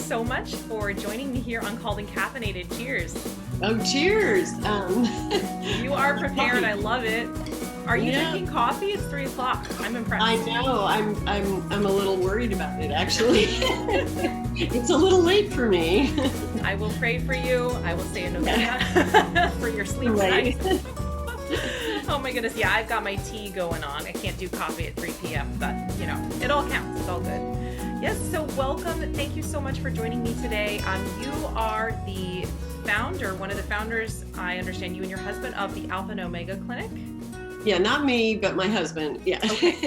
so much for joining me here on Called and Caffeinated. Cheers. Oh, cheers. You are prepared. I love it. Are you drinking coffee? It's 3 o'clock. I'm impressed. I know. I'm a little worried about it, actually. It's a little late for me. I will pray for you. I will say a novena for your sleep tonight. Oh my goodness. Yeah, I've got my tea going on. I can't do coffee at 3 p.m., but it all counts. It's all good. Yes, so welcome. Thank you so much for joining me today. You are the founder, one of the founders, I understand, you and your husband, of the Alpha and Omega Clinic. Yeah, not me, but my husband. Yeah.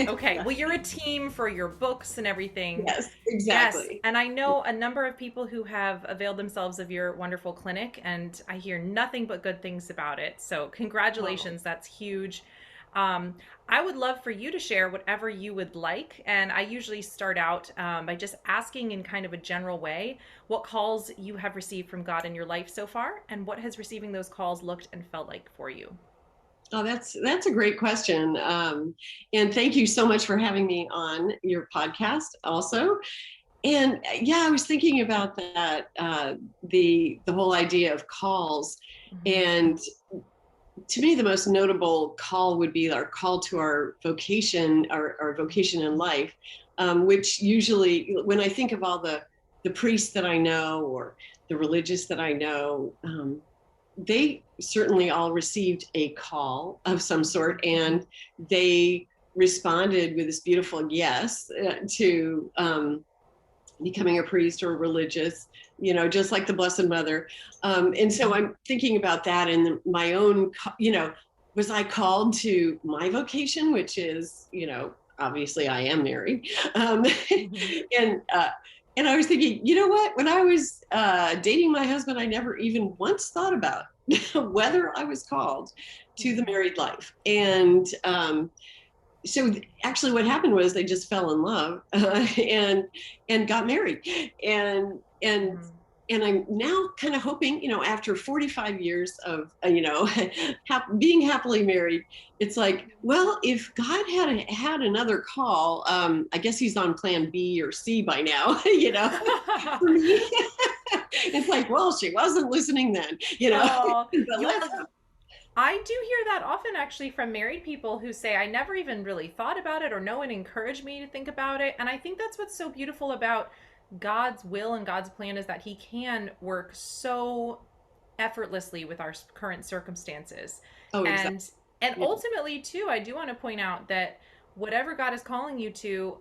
Okay. Well, you're a team for your books and everything. Yes, exactly. Yes. And I know a number of people who have availed themselves of your wonderful clinic, and I hear nothing but good things about it. So congratulations. Wow. That's huge. I would love for you to share whatever you would like. And I usually start out by just asking in kind of a general way what calls you have received from God in your life so far, and what has receiving those calls looked and felt like for you. Oh, that's a great question. And thank you so much for having me on your podcast also. And yeah, I was thinking about that, the whole idea of calls. Mm-hmm. And to me, the most notable call would be our call to our vocation, our vocation in life, which usually, when I think of all the priests that I know or the religious that I know, they certainly all received a call of some sort, and they responded with this beautiful yes to becoming a priest or religious, just like the Blessed Mother. And so I'm thinking about that in my own, was I called to my vocation, which is, obviously I am married. And I was thinking, you know what, when I was dating my husband, I never even once thought about whether I was called to the married life. And so actually what happened was they just fell in love and got married. And I'm now kind of hoping, after 45 years of, being happily married, it's like, well, if God had another call, I guess he's on plan B or C by now, for me. It's like, well, she wasn't listening then, Oh, I do hear that often actually from married people who say, I never even really thought about it, or no one encouraged me to think about it. And I think that's what's so beautiful about God's will and God's plan, is that he can work so effortlessly with our current circumstances. Oh, exactly. And ultimately too, I do want to point out that whatever God is calling you to,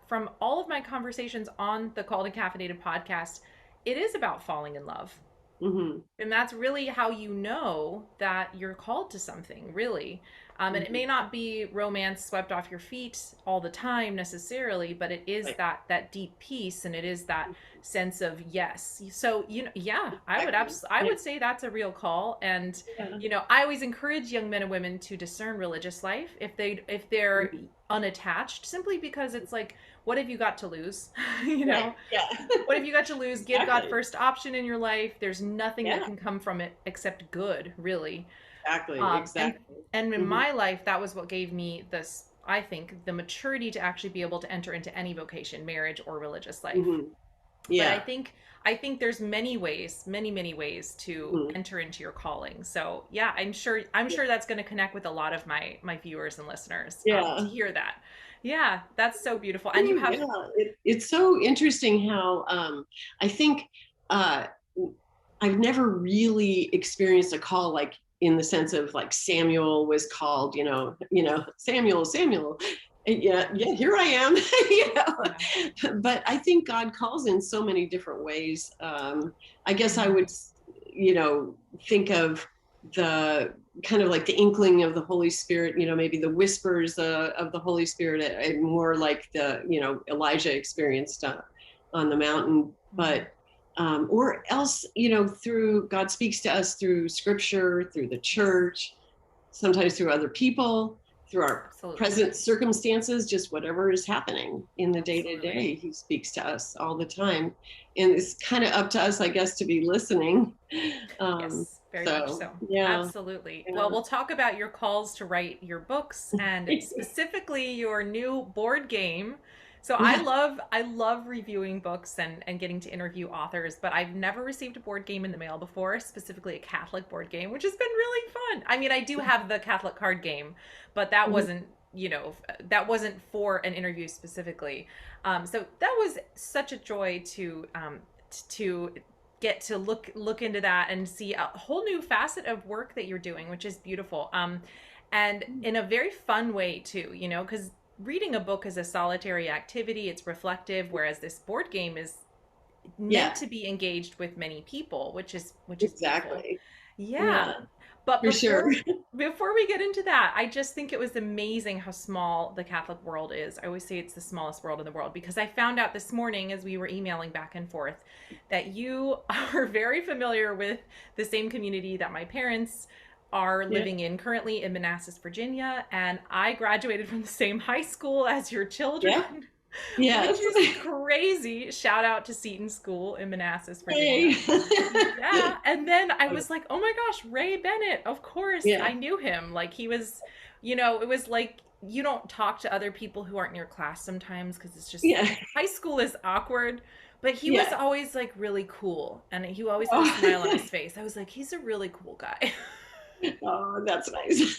from all of my conversations on the Called and Caffeinated podcast, it is about falling in love. Mm-hmm. And that's really how you know that you're called to something, really. And it may not be romance swept off your feet all the time necessarily, but it is that deep peace, and it is that sense of yes. So, I would say that's a real call. And, I always encourage young men and women to discern religious life if they're unattached, simply because it's like, what have you got to lose? What have you got to lose? Give God first option in your life. There's nothing that can come from it except good, really. Exactly. And in my life, that was what gave me this, I think, the maturity to actually be able to enter into any vocation, marriage or religious life. Mm-hmm. Yeah. But I think there's many ways to enter into your calling. So yeah, I'm sure that's going to connect with a lot of my viewers and listeners to hear that. Yeah, that's so beautiful. And you have it's so interesting how I think I've never really experienced a call like in the sense of like Samuel was called, Samuel. Yeah, here I am. But I think God calls in so many different ways. I guess I would, think of the kind of like the inkling of the Holy Spirit, maybe the whispers of the Holy Spirit, more like the, Elijah experienced on the mountain, but or else, through God speaks to us through scripture, through the church, sometimes through other people, through our present circumstances, just whatever is happening in the day-to-day, he speaks to us all the time. And it's kind of up to us, I guess, to be listening. Yes, very much so. Yeah. Absolutely. Yeah. Well, we'll talk about your calls to write your books and specifically your new board game So Yeah. I love reviewing books and getting to interview authors, but I've never received a board game in the mail before, specifically a Catholic board game, which has been really fun. I mean, I do have the Catholic card game, but that Mhm. wasn't, that wasn't for an interview specifically. So that was such a joy to get to look into that and see a whole new facet of work that you're doing, which is beautiful. And in a very fun way too, because reading a book is a solitary activity, it's reflective, whereas this board game is meant Yeah, to be engaged with many people, which is beautiful. exactly. Yeah. Yeah, But for sure. before we get into that, I just think it was amazing how small the Catholic world is. I always say it's the smallest world in the world because I found out this morning as we were emailing back and forth that you are very familiar with the same community that my parents are Yeah. living in currently in Manassas, Virginia, and I graduated from the same high school as your Yeah. children, which Yes. is crazy. Shout out to Seton School in Manassas, Hey. Virginia. Yeah. And then I was like, oh my gosh, Ray Bennett. Of course, Yeah. I knew him. Like he was, it was like you don't talk to other people who aren't in your class sometimes because it's just Yeah. high school is awkward. But he was Yeah. always like really cool and he always had a smile on Oh, his face. I was like, he's a really cool guy. oh, that's nice.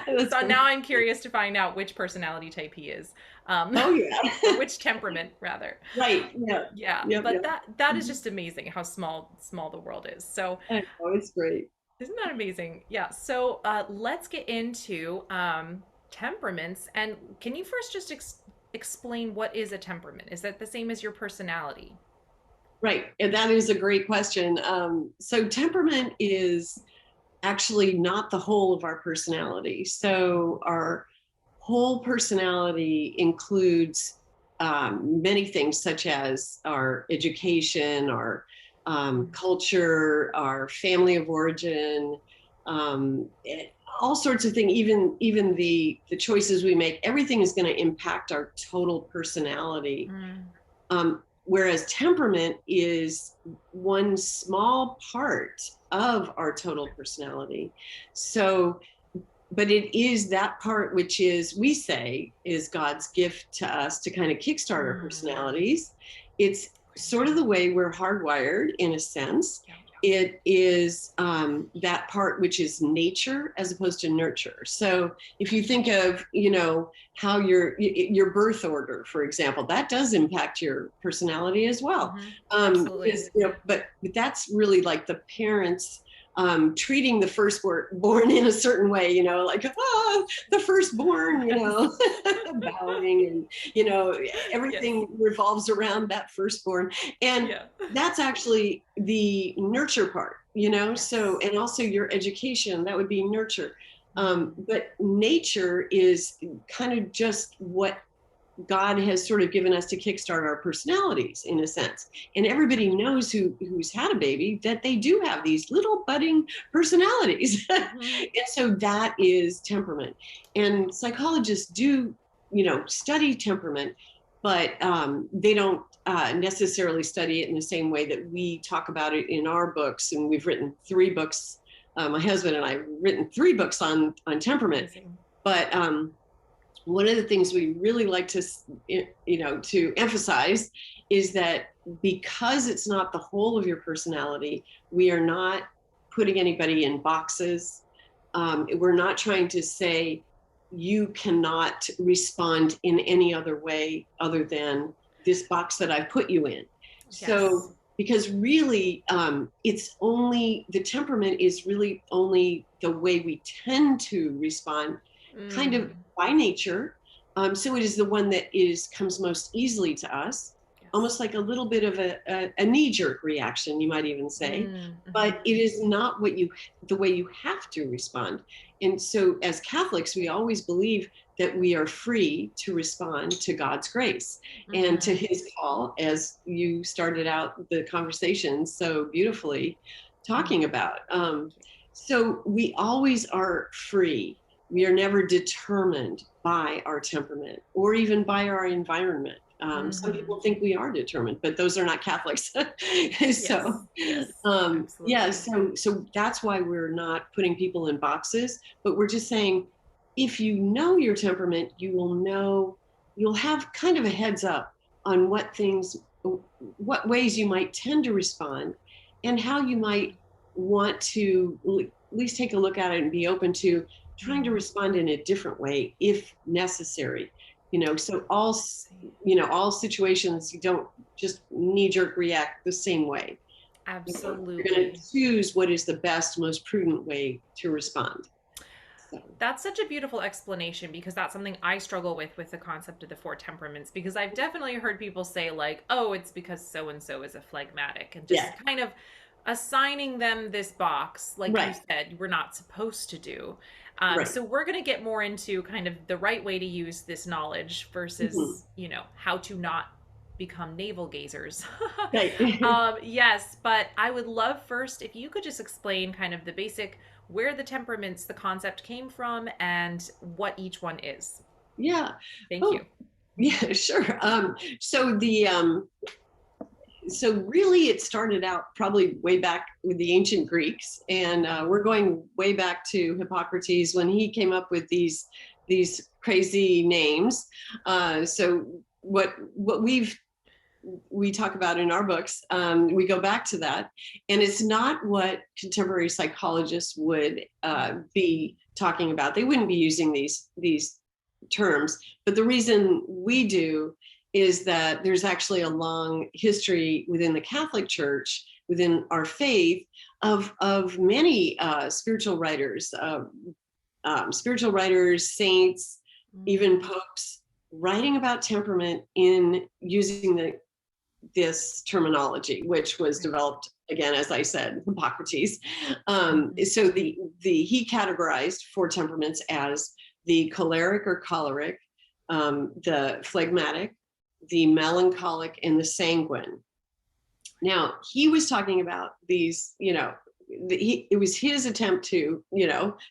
That's So great. now I'm curious to find out which personality type he is, Oh, yeah. or which temperament rather. Right. Yeah. Yeah, Yep. but Yep. that is just amazing how small the world is. So I know, it's great. isn't that amazing? Yeah. So let's get into temperaments. And can you first just explain what is a temperament? Is that the same as your personality? Right. And that is a great question. So temperament is actually not the whole of our personality. So our whole personality includes many things, such as our education, our culture, our family of origin, um, all sorts of things. Even the choices we make, everything is going to impact our total personality. Mm. Whereas temperament is one small part of our total personality. So, but it is that part which is, we say, is God's gift to us to kind of kickstart our Mm. personalities. It's sort of the way we're hardwired in a sense. Yeah. It is that part which is nature as opposed to nurture. So if you think of, how your birth order, for example, that does impact your personality as well. Mm-hmm. Absolutely. But that's really like the parents treating the firstborn in a certain way, like, the firstborn, bowing, and, everything Yes. revolves around that firstborn. And Yeah. that's actually the nurture part, so, Yes. and also your education, that would be nurture. Mm. But nature is kind of just what God has sort of given us to kickstart our personalities in a sense. And everybody knows who's had a baby that they do have these little budding personalities. Mm-hmm. And so that is temperament. And psychologists do, study temperament, but they don't necessarily study it in the same way that we talk about it in our books. And we've written 3 books. My husband and I have written 3 books on temperament. Amazing. But one of the things we really like to, to emphasize is that because it's not the whole of your personality, we are not putting anybody in boxes. We're not trying to say you cannot respond in any other way other than this box that I put you in. Yes. So, because really, it's only, the temperament is really only the way we tend to respond, kind of by nature. So it is the one that comes most easily to us, Yes. almost like a little bit of a knee-jerk reaction, you might even say. Mm-hmm. But it is not the way you have to respond. And so as Catholics, we always believe that we are free to respond to God's grace and to his call, as you started out the conversation so beautifully talking about. So we always are free. We are never determined by our temperament or even by our environment. Some people think we are determined, but those are not Catholics. So, Yes. yeah, so that's why we're not putting people in boxes, but we're just saying, if you know your temperament, you will know, you'll have kind of a heads up on what ways you might tend to respond, and how you might want to at least take a look at it and be open to trying to respond in a different way if necessary. So all situations, you don't just knee-jerk react the same way. Absolutely. You're going to choose what is the best, most prudent way to respond. So. That's such a beautiful explanation, because that's something I struggle with the concept of the four temperaments, because I've definitely heard people say like, oh, it's because so and so is a phlegmatic, and just kind of assigning them this box, like you said, we're not supposed to do. So we're going to get more into kind of the right way to use this knowledge versus, how to not become navel gazers. Yes, but I would love first if you could just explain kind of the basic, where the temperaments, the concept came from, and what each one is. Yeah. Thank you. Yeah, sure. So really it started out probably way back with the ancient Greeks, and we're going way back to Hippocrates when he came up with these crazy names. So what we talk about in our books, we go back to that, and it's not what contemporary psychologists would be talking about. They wouldn't be using these terms, but the reason we do is that there's actually a long history within the Catholic Church, within our faith, of many spiritual writers, saints, even popes, writing about temperament in using this terminology, which was developed, again, as I said, Hippocrates. So he categorized four temperaments as the choleric or choleric, the phlegmatic, the melancholic, and the sanguine. Now, he was talking about these, it was his attempt to,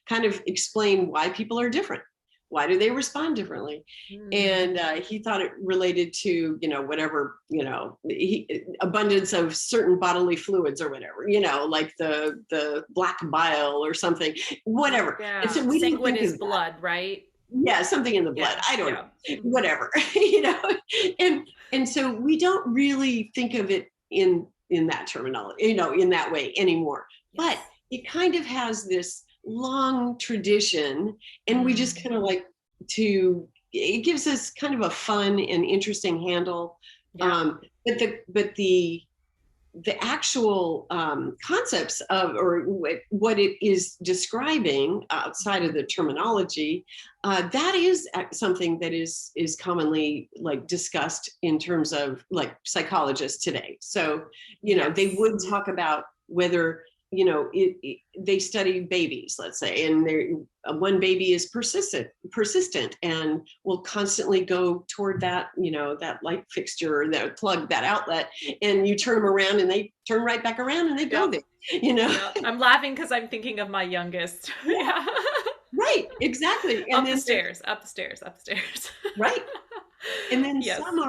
kind of explain why people are different. Why do they respond differently? And he thought it related to, whatever, abundance of certain bodily fluids or whatever, like the black bile or something, whatever. Yeah. And so we sanguine is blood, right? Yeah, something in the blood. I don't know, whatever, and so we don't really think of it in that terminology, in that way anymore. Yes. But it kind of has this long tradition, and we just kind of like it gives us kind of a fun and interesting handle. Yeah. But the actual concepts of, or what it is describing outside of the terminology, that is something that is commonly like discussed in terms of like psychologists today. So, they would talk about whether, they study babies, let's say, and one baby is persistent and will constantly go toward that, that light fixture, that plug, that outlet, and you turn them around and they turn right back around and they go there, I'm laughing because I'm thinking of my youngest. Yeah. Right, exactly. And up the stairs. Right. And then some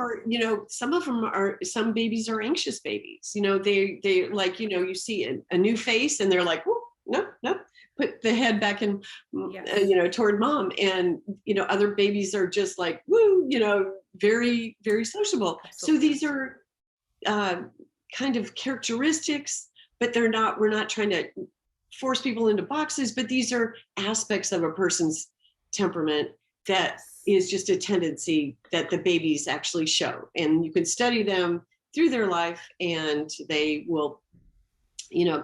are, some babies are anxious babies. They like, you see a new face and they're like, nope, put the head back in, toward mom. And, other babies are just like, very, very sociable. Absolutely. So these are kind of characteristics, but we're not trying to force people into boxes, but these are aspects of a person's temperament that is just a tendency that the babies actually show. And you can study them through their life and they will,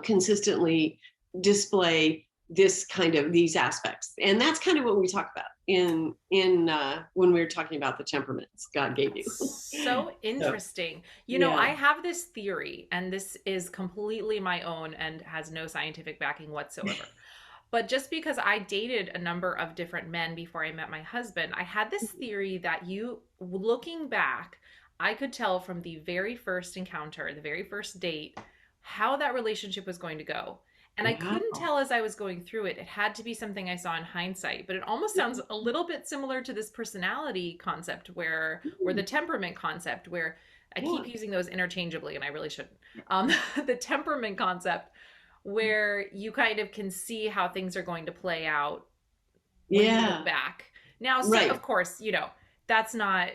consistently display these aspects. And that's kind of what we talk about in when we were talking about the temperaments God gave you. So interesting. I have this theory, and this is completely my own and has no scientific backing whatsoever. But just because I dated a number of different men before I met my husband, I had this theory that looking back, I could tell from the very first encounter, the very first date, how that relationship was going to go. And I couldn't tell as I was going through it. It had to be something I saw in hindsight, but it almost sounds a little bit similar to this personality concept or the temperament concept, where I keep using those interchangeably and I really shouldn't. The temperament concept, where you kind of can see how things are going to play out when you look back. Now, of course, that's not,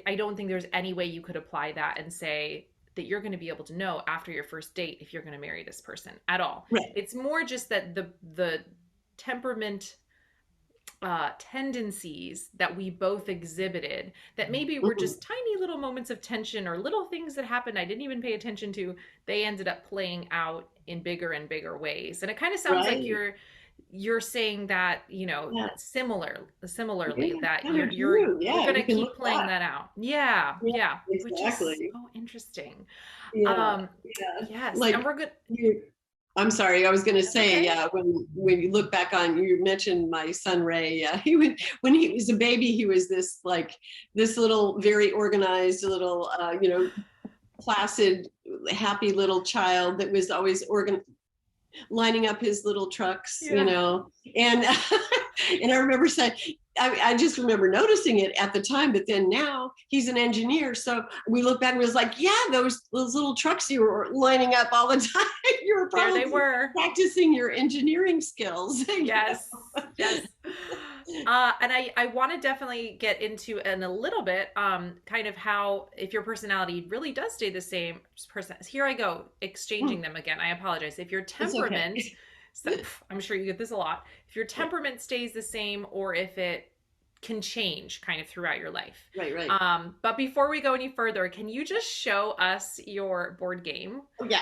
I don't think there's any way you could apply that and say that you're going to be able to know after your first date if you're going to marry this person at all. Right. It's more just that the temperament tendencies that we both exhibited that maybe were Mhm. just tiny little moments of tension or little things that happened I didn't even pay attention to, they ended up playing out in bigger and bigger ways. And it kind of sounds like Right. you're saying that, Yeah. similarly Yeah. that Kind of you're true. you're Yeah. going You to can keep look playing back. that out. Yeah, Yeah. yeah, which is Exactly. so interesting. Yeah. um Yeah. yes, and Like we're good. you. I'm sorry. I was going to That's say, okay. yeah. When you look back on, you mentioned my son Ray. Yeah, he would when he was a baby, he was this like this little, very organized, little, placid, happy little child that was always lining up his little trucks, Yeah. and and I remember saying, I just remember noticing it at the time, but then now he's an engineer, so we look back and was like, yeah, those little trucks you were lining up all the time, you were There they probably were. practicing your engineering skills. Yes, yes. And I want to definitely get into in a little bit, kind of how if your personality really does stay the same, here I go, exchanging them again. I apologize. If your It's okay. temperament, I'm sure you get this a lot, if your temperament stays the same or if it can change kind of throughout your life. Right, right. But before we go any further, can you just show us your board game, Oh, yeah.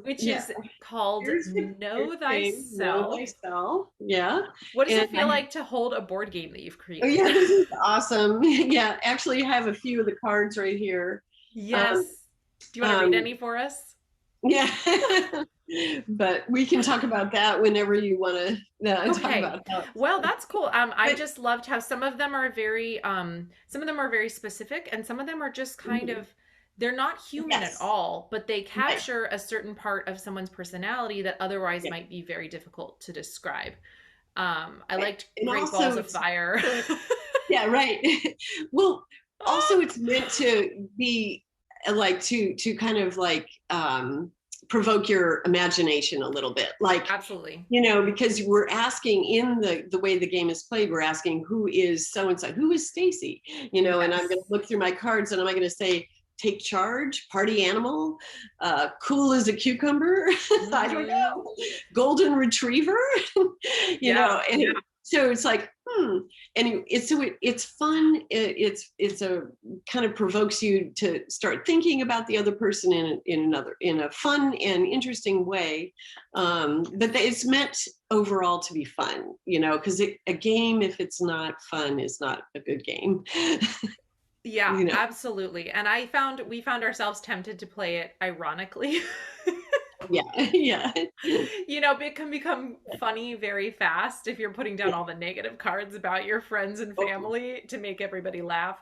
which Yeah. is called Here's Know the game, Know Thyself? Thyself. Yeah. What does And it feel like to hold a board game that you've oh created? yeah, this is awesome. Yeah, actually, I have a few of the cards right here. Um, Yes. Do you want to read um, any for us? yeah, but we can talk about that whenever you want to talk Okay. about that. Well, that's cool. I But just loved how some of them are very specific and some of them are just kind mhm, of, they're not human at yes, all, but they right, capture a certain part of someone's personality that otherwise yeah, might be very difficult to describe. I right. liked And Great Balls also, of it's Fire. yeah, right. Well, also, it's meant to be like to kind of like provoke your imagination a little bit, like Absolutely. because we're asking in the way the game is played, we're asking who is so and so, who is Stacy, and I'm going to Yes. look through my cards and am I going to say take charge, party animal, cool as a cucumber, I don't Hmm. know, golden retriever, Yeah. and so it's like and it's fun. It's a kind of provokes you to start thinking about the other person in a fun and interesting way, but it's meant overall to be fun, because a game, if it's not fun, is not a good game. Yeah, you know absolutely. And we found ourselves tempted to play it ironically. yeah. Yeah. It can become funny very fast if you're putting down Yeah. all the negative cards about your friends and Oh, family to make everybody laugh.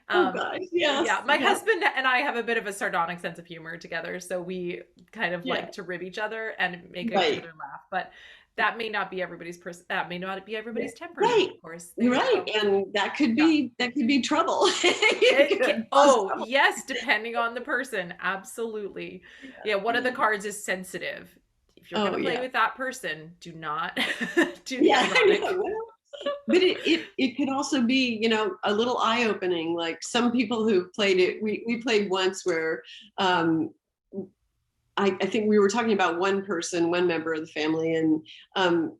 oh Um, gosh, yeah, yes, my yeah, husband and I have a bit of a sardonic sense of humor together, so we kind of yeah, like to rib each other and make each right. other laugh. But that may not be Yeah. everybody's temperament, Right. of course. There you Right. go. And Yeah. that could be trouble. It could cause Oh, trouble. yes, depending on the person. Absolutely. Yeah, one of the Yeah. cards is sensitive. If you're going Oh to play yeah. with that person, do not do the Yeah, I know. ironic. Well, but it could also be, a little eye opening. Like some people who played it, we played once where um, I think we were talking about one member of the family, and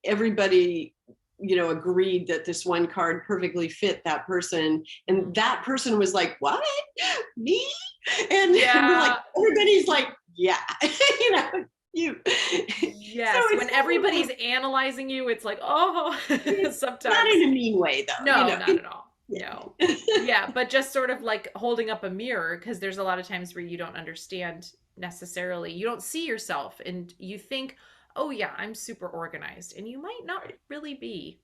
everybody, agreed that this one card perfectly fit that person. And Mhm. that person was like, what? Me? And we're like, Yeah. everybody's like, yeah, you. So Yes. it's When kind of everybody's like, analyzing you, it's like, oh, not sometimes. in a mean way though, No, not at all. No. yeah. Yeah, but just sort of like holding up a mirror because there's a lot of times where you don't understand necessarily. You don't see yourself and you think, "Oh yeah, I'm super organized." And you might not really be,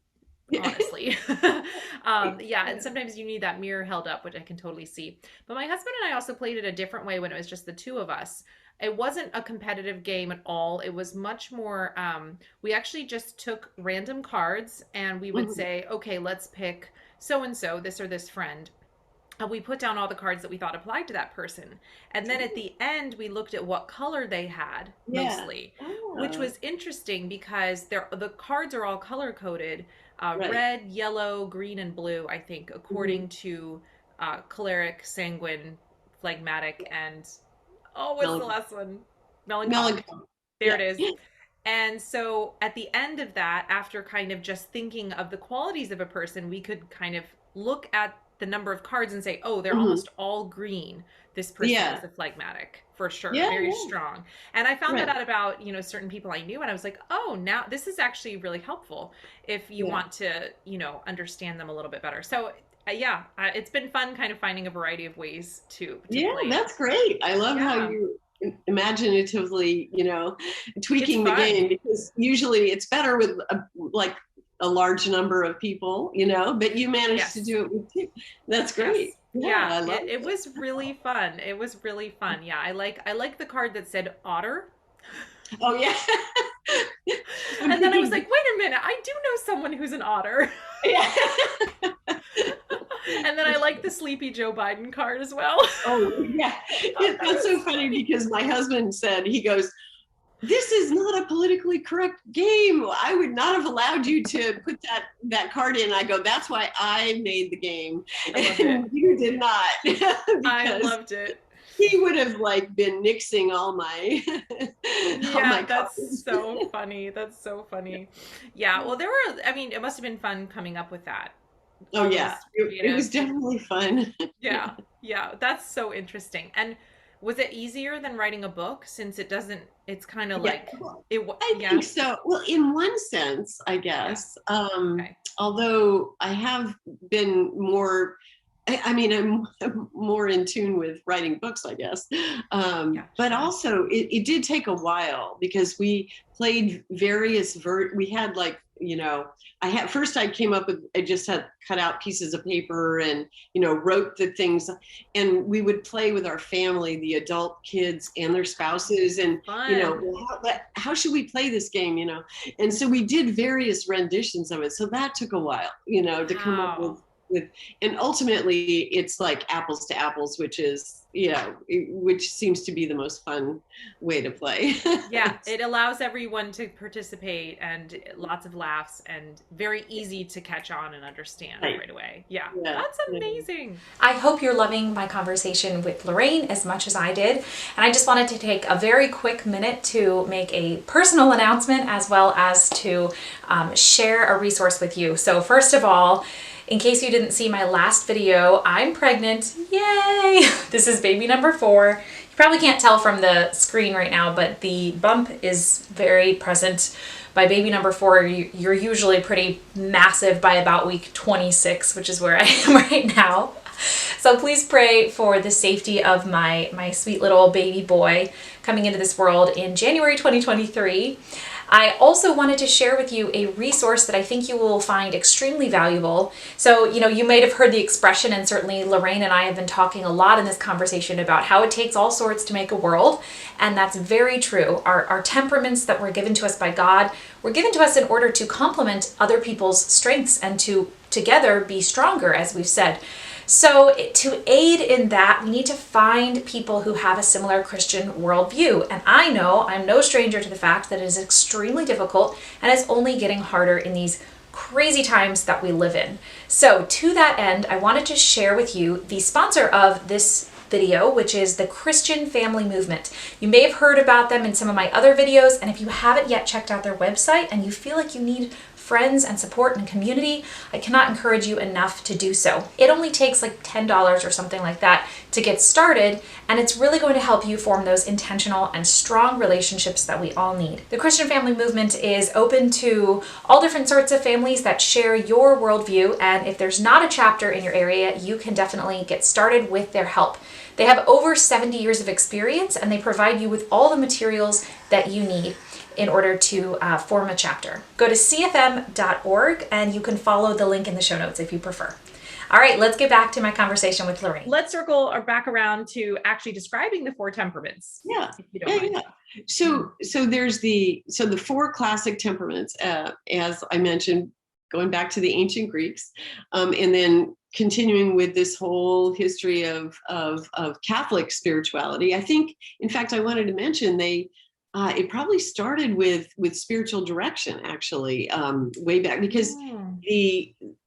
honestly. Yeah, and Yeah. sometimes you need that mirror held up, which I can totally see. But my husband and I also played it a different way when it was just the two of us. It wasn't a competitive game at all. It was much more, we actually just took random cards and we would Mhm. say, okay, let's pick so and so, this or this friend. And we put down all the cards that we thought applied to that person. And then at the end, we looked at what color they had Yeah. mostly, which Ah, was interesting because the cards are all color coded, right. red, yellow, green, and blue, I think, Mhm. according to choleric, sanguine, phlegmatic, and what's the Melancholy. last one? Melancholic. Melancholy. There Yeah. it is. And so at the end of that, after kind of just thinking of the qualities of a person, we could kind of look at the number of cards and say, oh, they're Mhm. almost all green. This person is Yeah. a phlegmatic for sure, Yeah. very Yeah. strong. And I found that Right. out about, certain people I knew, and I was like, oh, now this is actually really helpful if you Yeah. want to, understand them a little bit better. So yeah, it's been fun kind of finding a variety of ways to Yeah, play it. that's great. I love how Yeah, you imaginatively, it's tweaking the fun. game, because usually it's better with like a large number of people, but you managed to Yes. do it with two. That's great. Yes. Yeah, Yeah, I love it it. was really fun. It was really fun. Yeah, I like the card that said otter. Oh yeah. I'm And then I was thinking, like, wait a minute, I do know someone who's an otter. yeah. And then I like the sleepy Joe Biden card as well. Oh yeah. I thought that That's was so funny funny. because my husband said, he goes, this is not a politically correct game. I would not have allowed you to put that card in. I go, that's why I made the game, I loved and it. you did not, I because loved it. he would have like been nixing all my all my Yeah, that's cards. so funny. That's so funny. Yeah, well, I mean, it must have been fun coming up with that. Oh All yeah, those it creative. was definitely fun. Yeah, yeah, that's so interesting. And was it easier than writing a book since it's kind of Yeah, like I yeah, think so. Well, in one sense, I yeah, guess. okay. Although I have been more, I mean, I'm more in tune with writing books, I guess. Yeah, But sure. also, it did take a while because we played various we had like, I came up with, I just had cut out pieces of paper and, wrote the things, and we would play with our family, the adult kids and their spouses. And, Fun. well, how should we play this game? And so we did various renditions of it. So that took a while, to come up Wow. with, and ultimately it's like apples to apples, which is, which seems to be the most fun way to play. Yeah, it allows everyone to participate and lots of laughs and very easy to catch on and understand Right. right away. Yeah, Yeah. that's Yeah. amazing. I hope you're loving my conversation with Laraine as much as I did. And I just wanted to take a very quick minute to make a personal announcement as well as to share a resource with you. So first of all, in case you didn't see my last video, I'm pregnant. Yay! This is baby number 4. You probably can't tell from the screen right now, but the bump is very present. By baby number 4, you're usually pretty massive by about week 26, which is where I am right now. So please pray for the safety of my sweet little baby boy coming into this world in January 2023. I also wanted to share with you a resource that I think you will find extremely valuable. So, you might have heard the expression, and certainly Laraine and I have been talking a lot in this conversation about how it takes all sorts to make a world, and that's very true. Our temperaments that were given to us by God were given to us in order to complement other people's strengths and to together be stronger, as we've said. So to aid in that, we need to find people who have a similar Christian worldview. And I know I'm no stranger to the fact that it is extremely difficult and is only getting harder in these crazy times that we live in. So to that end, I wanted to share with you the sponsor of this video, which is the Christian Family Movement. You may have heard about them in some of my other videos, and if you haven't yet checked out their website and you feel like you need friends and support and community, I cannot encourage you enough to do so. It only takes like $10 or something like that to get started, and it's really going to help you form those intentional and strong relationships that we all need. The Christian Family Movement is open to all different sorts of families that share your worldview, and if there's not a chapter in your area, you can definitely get started with their help. They have over 70 years of experience, and they provide you with all the materials that you need in order to form a chapter. Go to cfm.org and you can follow the link in the show notes if you prefer. All right, let's get back to my conversation with Laraine. Let's circle back around to actually describing the 4 temperaments. Yeah. If you don't mind. Yeah. So there's the 4 classic temperaments, as I mentioned, going back to the ancient Greeks, and then continuing with this whole history of Catholic spirituality. I think, in fact, I wanted to mention it probably started with spiritual direction, actually, way back, because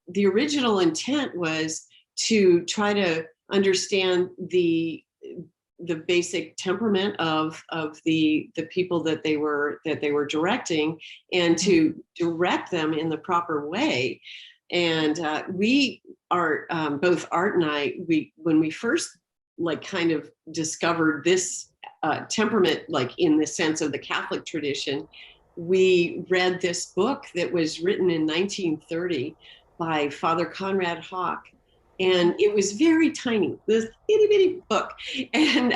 the original intent was to try to understand the basic temperament of the people that they were directing, and to direct them in the proper way. And we are both Art and I, when we first like kind of discovered this temperament, like in the sense of the Catholic tradition, we read this book that was written in 1930 by Father Conrad Hawk. And it was very tiny, this itty bitty book. And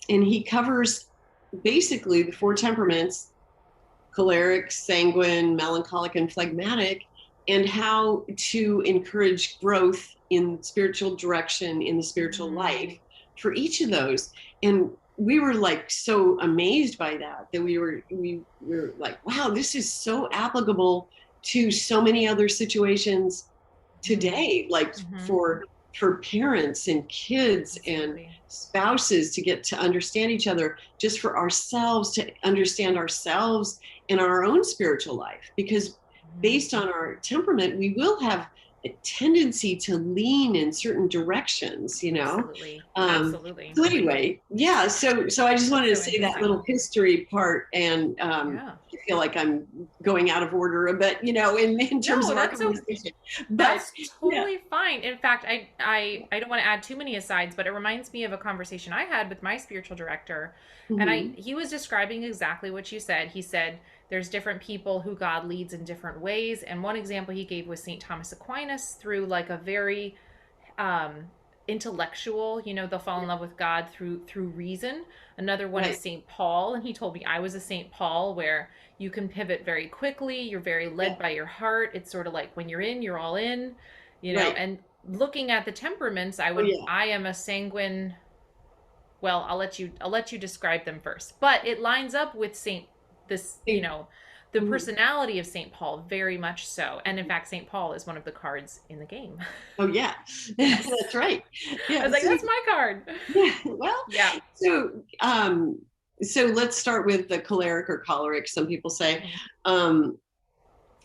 he covers basically the 4 temperaments: choleric, sanguine, melancholic, and phlegmatic, and how to encourage growth in spiritual direction, in the spiritual life for each of those. And we were like so amazed by that we were like, wow, this is so applicable to so many other situations today, like for parents and kids and spouses to get to understand each other, just for ourselves to understand ourselves and our own spiritual life. Because based on our temperament, we will have a tendency to lean in certain directions, you know. Absolutely. So anyway, yeah, so I just wanted to say that little history part, and I feel like I'm going out of order a bit, you know, in terms of our conversation. That's totally fine. In fact, I don't want to add too many asides, but it reminds me of a conversation I had with my spiritual director, and he was describing exactly what you said. He said there's different people who God leads in different ways, and one example he gave was St. Thomas Aquinas, through like a very intellectual, you know, they'll fall in love with God through reason. Another one is St. Paul, and he told me I was a St. Paul, where you can pivot very quickly, you're very led by your heart. It's sort of like when you're in, you're all in, you know. And looking at the temperaments, I am a sanguine. Well, I'll let you describe them first, but it lines up with you know, the personality of St. Paul, very much so. And in fact, St. Paul is one of the cards in the game. Oh yeah, that's right. Yeah, I was like, that's my card. Yeah, well, yeah. So let's start with the choleric or choleric, some people say.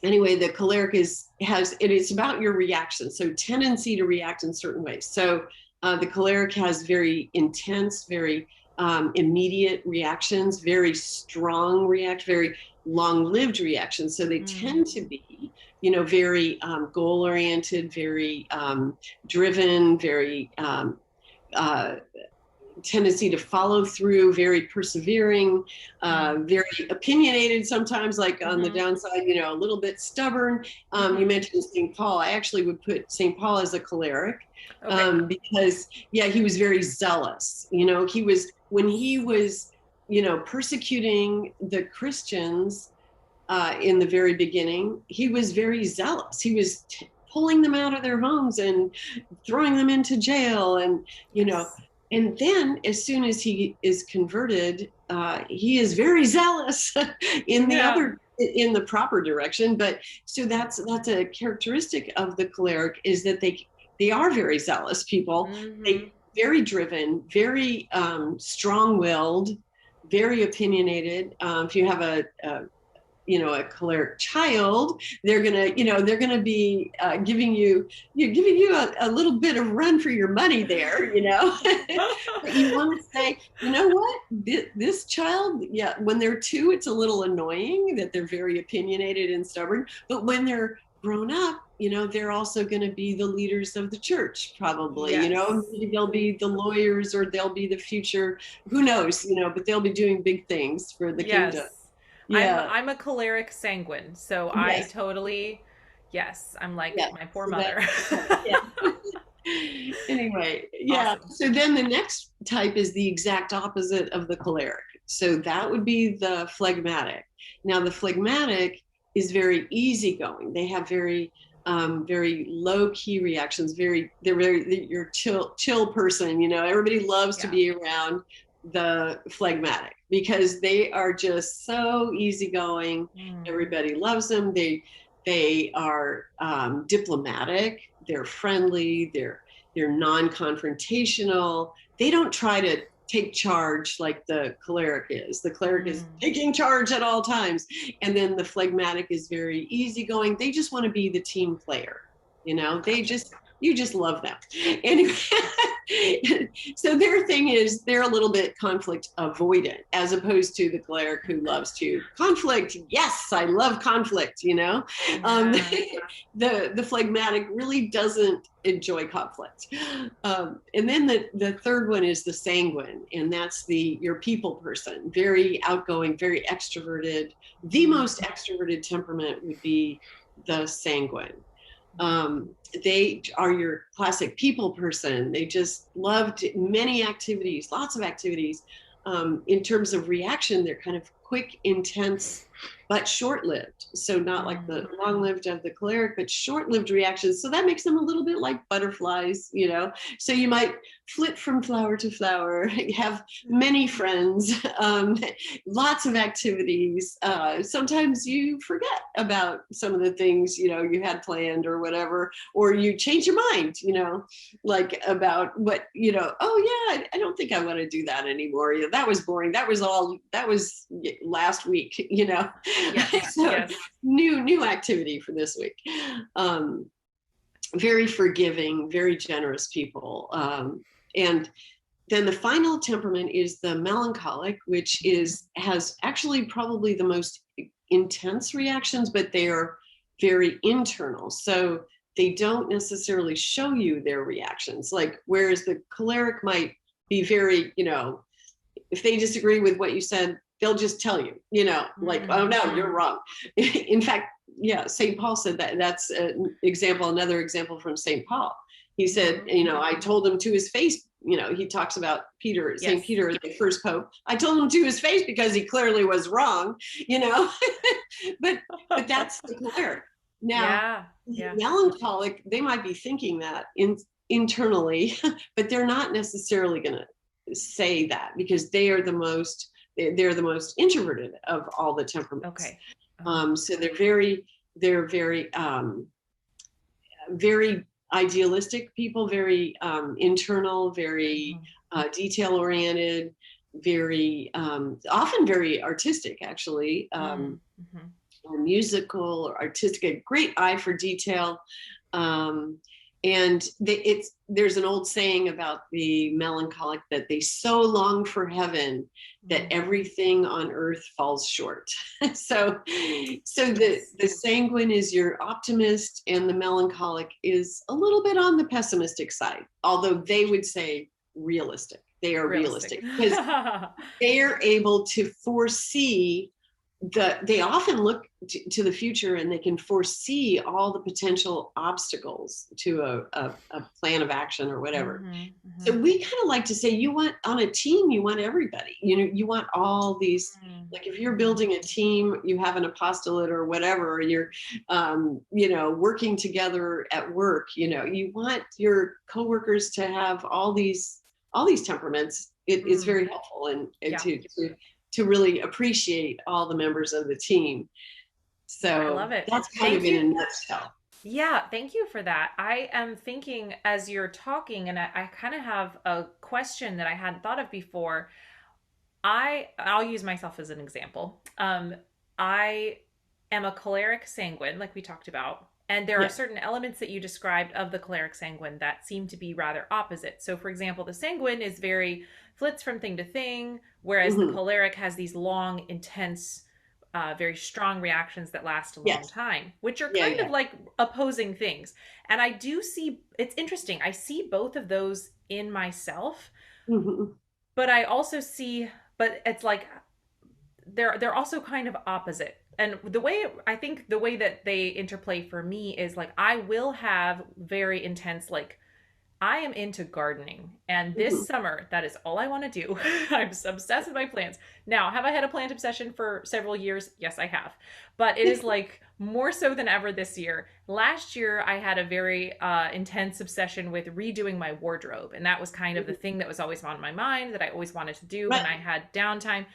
Anyway, the choleric it's about your reaction, so tendency to react in certain ways. So the choleric has very intense, very immediate reactions, very strong very long-lived reactions. So they tend to be, you know, very goal-oriented, very driven, very tendency to follow through, very persevering, very opinionated sometimes, like on the downside, you know, a little bit stubborn. You mentioned St. Paul. I actually would put St. Paul as a choleric, because he was very zealous. You know, when he was, you know, persecuting the Christians in the very beginning, he was very zealous. He was pulling them out of their homes and throwing them into jail, and, you know, and then as soon as he is converted, he is very zealous in the proper direction. But so that's a characteristic of the choleric, is that they are very zealous people. They very driven, very strong-willed, very opinionated. If you have a choleric child, they're gonna be giving you a little bit of run for your money there, you know. But you want to say, you know what, this child, when they're 2, it's a little annoying that they're very opinionated and stubborn, but when they're grown up, you know, they're also going to be the leaders of the church, probably. You know, maybe they'll be the lawyers, or they'll be the future, who knows, you know, but they'll be doing big things for the kingdom. I'm a choleric sanguine, so I totally, I'm like my poor mother. Anyway, awesome. So then the next type is the exact opposite of the choleric. So that would be the phlegmatic. Now the phlegmatic is very easygoing. They have very low key reactions. You're chill person. You know, everybody loves to be around the phlegmatic because they are just so easygoing. Everybody loves them. They are diplomatic. They're friendly. They're non-confrontational. They don't try to take charge like the choleric is. The choleric is taking charge at all times. And then the phlegmatic is very easygoing. They just want to be the team player. You know, they just You just love them. Anyway, so their thing is they're a little bit conflict avoidant, as opposed to the choleric who loves to conflict. Yes, I love conflict, you know. The phlegmatic really doesn't enjoy conflict. And then the third one is the sanguine, and that's your people person, very outgoing, very extroverted. The most extroverted temperament would be the sanguine. They are your classic people person. They just loved many activities, lots of activities. In terms of reaction, they're kind of quick, intense, but short-lived. So not like the long-lived of the choleric, but short-lived reactions. So that makes them a little bit like butterflies, you know. So you might flit from flower to flower, have many friends, lots of activities. Sometimes you forget about some of the things, you know, you had planned or whatever, or you change your mind, you know, like about what, you know, oh yeah, I don't think I want to do that anymore. You know, that was boring. That was last week, you know. Yes, so yes. New activity for this week. Very forgiving, very generous people. And then the final temperament is the melancholic, which has actually probably the most intense reactions, but they are very internal. So they don't necessarily show you their reactions. Like, whereas the choleric might be very, you know, if they disagree with what you said, they'll just tell you, you know, like, oh no, you're wrong. In fact, yeah, St. Paul said that. That's another example from St. Paul. He said, you know, I told him to his face, you know, he talks about Peter, yes. St. Peter, the first pope. I told him to his face because he clearly was wrong, you know, but that's the choleric. Now, melancholic, they might be thinking that internally, but they're not necessarily going to say that because they're the most introverted of all the temperaments. Okay. So they're very idealistic people, very internal, very detail-oriented, very often very artistic, actually, or musical or artistic, a great eye for detail. And there's an old saying about the melancholic that they so long for heaven that everything on earth falls short. so the sanguine is your optimist, and the melancholic is a little bit on the pessimistic side, although they would say realistic. They are realistic because they are able to foresee they often look to the future, and they can foresee all the potential obstacles to a plan of action or whatever. So we kind of like to say, you want on a team, you want everybody, you know, you want all these, like if you're building a team, you have an apostolate or whatever, you're, you know, working together at work, you know, you want your coworkers to have all these temperaments. It is very helpful and to really appreciate all the members of the team. So I love it. That's kind of in a nutshell. Yeah, thank you for that. I am thinking as you're talking, and I kind of have a question that I hadn't thought of before. I'll use myself as an example. I am a choleric sanguine, like we talked about. And there are certain elements that you described of the choleric sanguine that seem to be rather opposite. So for example, the sanguine is very flits from thing to thing, whereas the choleric has these long, intense, very strong reactions that last a long time, which are kind of like opposing things. And I do see, it's interesting, I see both of those in myself, but I also see, but it's like, they're also kind of opposite. And the way, I think the way that they interplay for me is like, I will have very intense, like, I am into gardening. And this summer, that is all I want to do. I'm obsessed with my plants. Now, have I had a plant obsession for several years? Yes, I have. But it is like more so than ever this year. Last year, I had a very intense obsession with redoing my wardrobe. And that was kind of the thing that was always on my mind that I always wanted to do when I had downtime.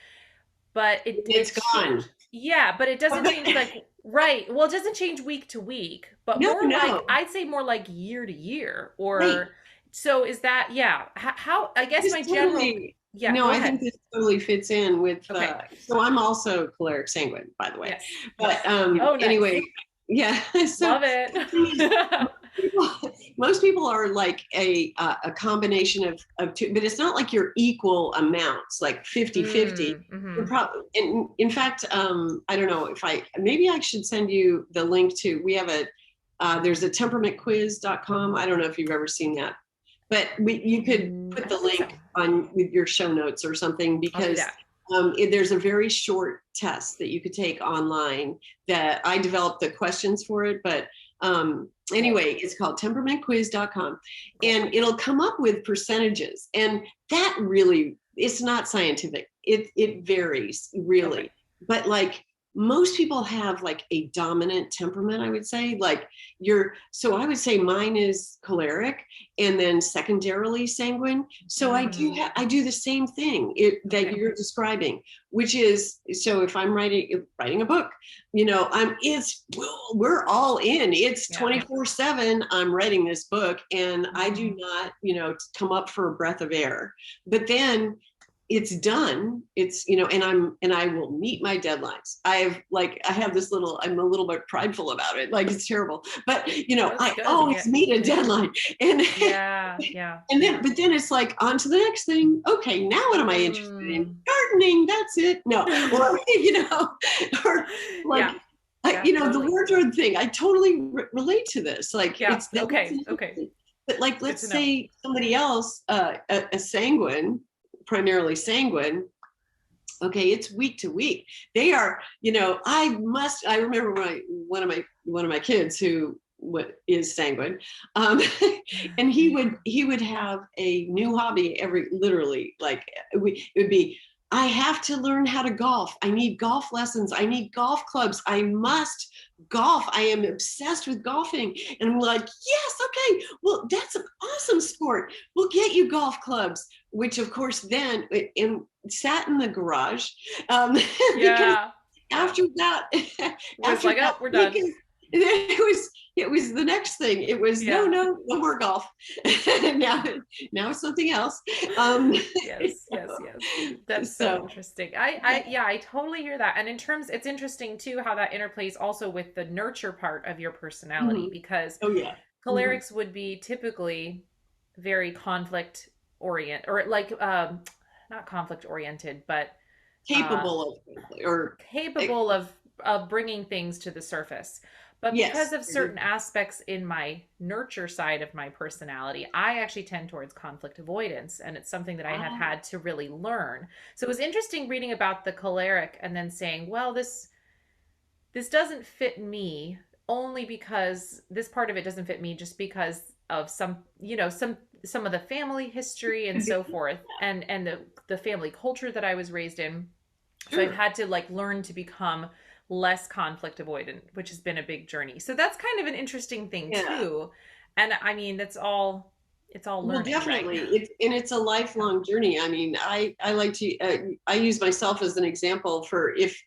But it's gone. Yeah, but it doesn't change like, right. Well, it doesn't change week to week, but like, I'd say more like year to year or, so is that, how, I guess my general, I think this totally fits in with, so I'm also choleric sanguine, by the way, but nice. Anyway, so love it. most people are like a combination of two, but it's not like you're equal amounts, like 50-50. In fact, I don't know if maybe I should send you the link to, we have there's a temperamentquiz.com. I don't know if you've ever seen that, but you could put the link on with your show notes or something, because there's a very short test that you could take online that I developed the questions for it. But anyway, it's called temperamentquiz.com, and it'll come up with percentages. And that really, it's not scientific. It varies really. Okay. But like most people have like a dominant temperament, I would say. Like so I would say mine is choleric and then secondarily sanguine. So I do the same thing that you're describing, which is, so if I'm writing a book, we're all in. It's 24/7. I'm writing this book, and I do not, come up for a breath of air. But then it's done. It's, and I will meet my deadlines. I have this I'm a little bit prideful about it. Like, it's terrible, but I always meet a deadline. And and then, but then it's like on to the next thing. Okay, now what am I interested in? Gardening. That's it. No, or, or like, the wardrobe thing. I totally relate to this. Like, it's okay. But like, let's say somebody else, a sanguine, primarily sanguine. Okay, it's week to week. They are, I remember one of my kids who is sanguine, and he would have a new hobby literally, like it would be, I have to learn how to golf. I need golf lessons. I need golf clubs. I must golf. I am obsessed with golfing. And I'm like, yes, okay, well, that's an awesome sport. We'll get you golf clubs, which of course then sat in the garage. Because after that, we're done. It was the next thing. It was no more golf. now it's something else. Yes. That's so interesting. I totally hear that. And it's interesting too how that interplays also with the nurture part of your personality, because cholerics would be typically very conflict oriented, or like not conflict oriented, but capable of bringing things to the surface. But because of certain aspects in my nurture side of my personality, I actually tend towards conflict avoidance. And it's something that I have had to really learn. So it was interesting reading about the choleric and then saying, well, this doesn't fit me, only because this part of it doesn't fit me just because of some of the family history and so forth, and the family culture that I was raised in. So I've had to learn to become less conflict avoidant, which has been a big journey. So that's kind of an interesting thing too. And I mean, it's all learning. Well, definitely. Right? It's a lifelong journey. I mean, I like to, I use myself as an example for if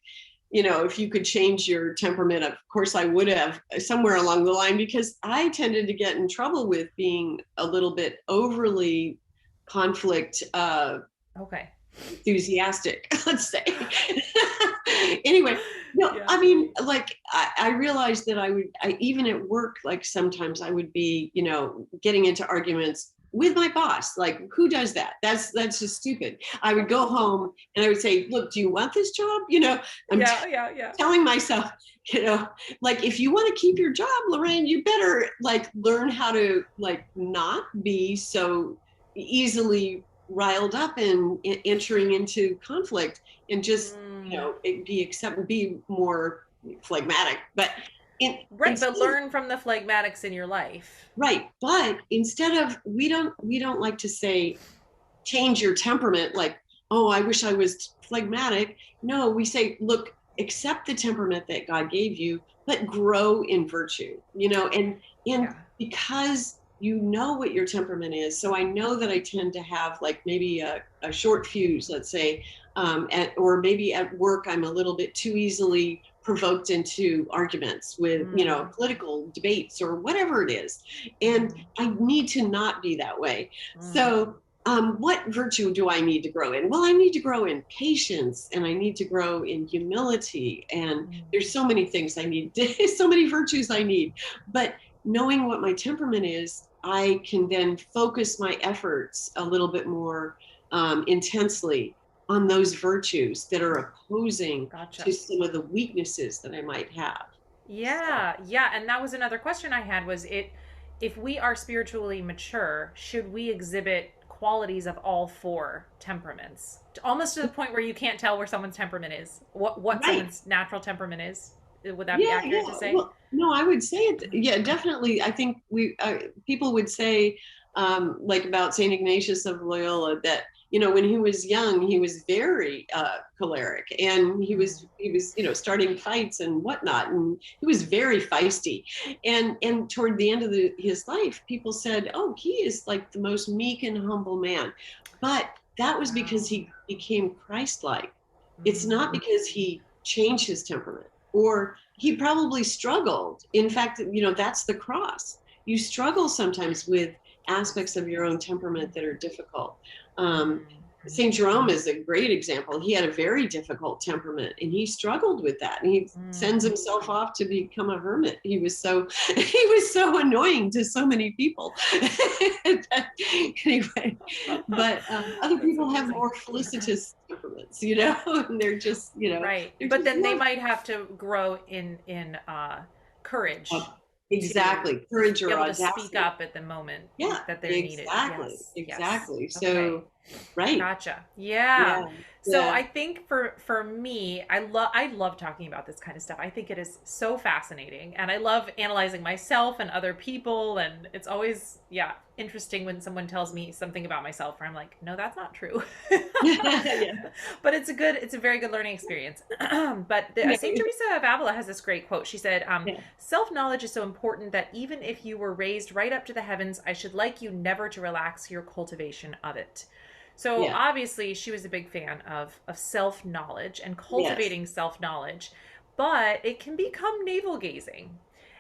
you could change your temperament. Of course I would have somewhere along the line, because I tended to get in trouble with being a little bit overly conflict, enthusiastic, let's say. Anyway, I mean, like I realized that even at work, like sometimes I would be, getting into arguments with my boss. Like, who does that? That's just stupid. I would go home and I would say, look, do you want this job? I'm telling myself, like, if you want to keep your job, Laraine, you better learn how to not be so easily riled up and entering into conflict, and just be more phlegmatic. But but learn from the phlegmatics in your life. Right. But instead of, we don't like to say change your temperament, like, oh, I wish I was phlegmatic. No, we say, look, accept the temperament that God gave you, but grow in virtue, and because you know what your temperament is. So I know that I tend to have maybe a short fuse, let's say, or maybe at work, I'm a little bit too easily provoked into arguments with, political debates or whatever it is. And I need to not be that way. So what virtue do I need to grow in? Well, I need to grow in patience, and I need to grow in humility. And there's so many things I need, so many virtues I need. But knowing what my temperament is, I can then focus my efforts a little bit more intensely on those virtues that are opposing Gotcha. to some of the weaknesses that I might have. Yeah, yeah, and that was another question I had was it if we are spiritually mature, should we exhibit qualities of all four temperaments? Almost to the point where you can't tell where someone's temperament is. What Right. someone's natural temperament is? Would that be Yeah, accurate to yeah. say? Well, no, I would say it. Yeah, definitely. I think people would say, like about Saint Ignatius of Loyola, that when he was young, he was very choleric, and he was starting fights and whatnot, and he was very feisty. And toward the end of his life, people said, "Oh, he is like the most meek and humble man," but that was because he became Christ-like. It's not because he changed his temperament, or he probably struggled. In fact, that's the cross. You struggle sometimes with aspects of your own temperament that are difficult. St. Jerome is a great example. He had a very difficult temperament, and he struggled with that. And he sends himself off to become a hermit. He was so annoying to so many people. Anyway, but other people have more felicitous temperaments, and they're just, Right. they're But just then they more. might have to grow in courage Exactly, to courage be or able to speak audacity. up at the moment Yeah, that they're needed. exactly, Yes. Yes. exactly. Okay. So, right, Gotcha. Yeah. yeah, So yeah, I think for me, I love talking about this kind of stuff. I think it is so fascinating, and I love analyzing myself and other people, and it's always interesting when someone tells me something about myself where I'm like, no, that's not true. yeah, But it's a very good learning experience. But yeah, Saint Teresa of Avila has this great quote. She said, yeah, "Self-knowledge is so important that even if you were raised right up to the heavens, I should like you never to relax your cultivation of it." So yeah, obviously she was a big fan of self-knowledge and yes, cultivating self-knowledge, but it can become navel-gazing.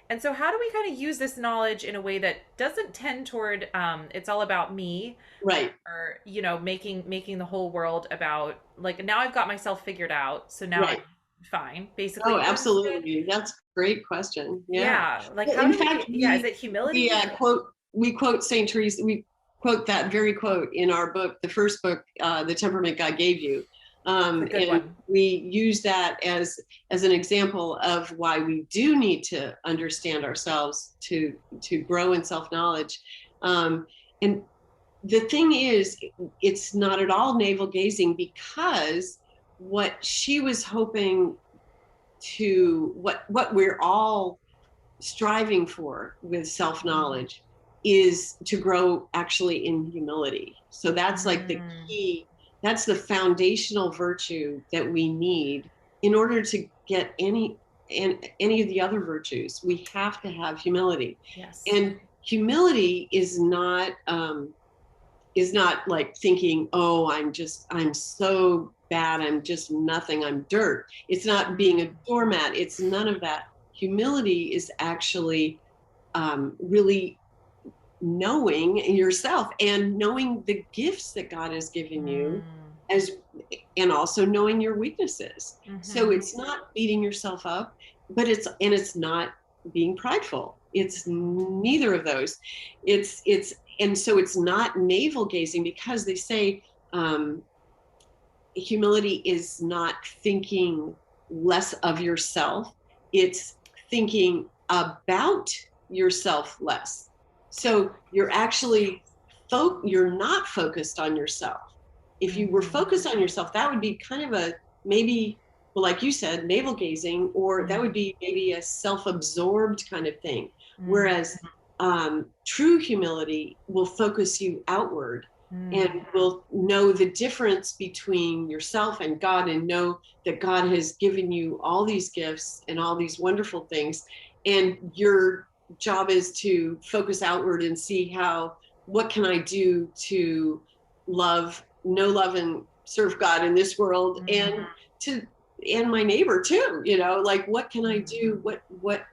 And so how do we kind of use this knowledge in a way that doesn't tend toward it's all about me, right, or making the whole world about like now I've got myself figured out, so now I'm right. fine Oh, basically, but instead, absolutely. That's a great question. Yeah. yeah, like Well, how in do fact, we, is it humility? we quote Saint Teresa. We quote that very quote in our book, the first book, "The Temperament God Gave You," It's a good and one. we use that as an example of why we do need to understand ourselves to grow in self knowledge. And the thing is, it's not at all navel gazing, because what she was hoping to what we're all striving for with self-knowledge is to grow actually in humility. So that's like the Mm, key, that's the foundational virtue that we need in order to get any of the other virtues. We have to have humility. yes. And humility is not like thinking, oh, I'm so bad, I'm just nothing, I'm dirt. It's not being a doormat. It's none of that. Humility is actually really knowing yourself and knowing the gifts that God has given you, Mm, as and also knowing your weaknesses. So mm-hmm. it's not beating yourself up, but it's not being prideful. It's neither of those. It's and so it's not navel gazing, because they say um, humility is not thinking less of yourself. It's thinking about yourself less. So you're actually you're not focused on yourself. If you were Mm-hmm. focused on yourself, that would be kind of a maybe, well, like you said, navel gazing, or that would be maybe a self-absorbed kind of thing. Mm-hmm. Whereas true humility will focus you outward, and Mm, will know the difference between yourself and God, and know that God has given you all these gifts and all these wonderful things. And your job is to focus outward and see what can I do to love and serve God in this world, mm, and to and my neighbor too, like what can I do, what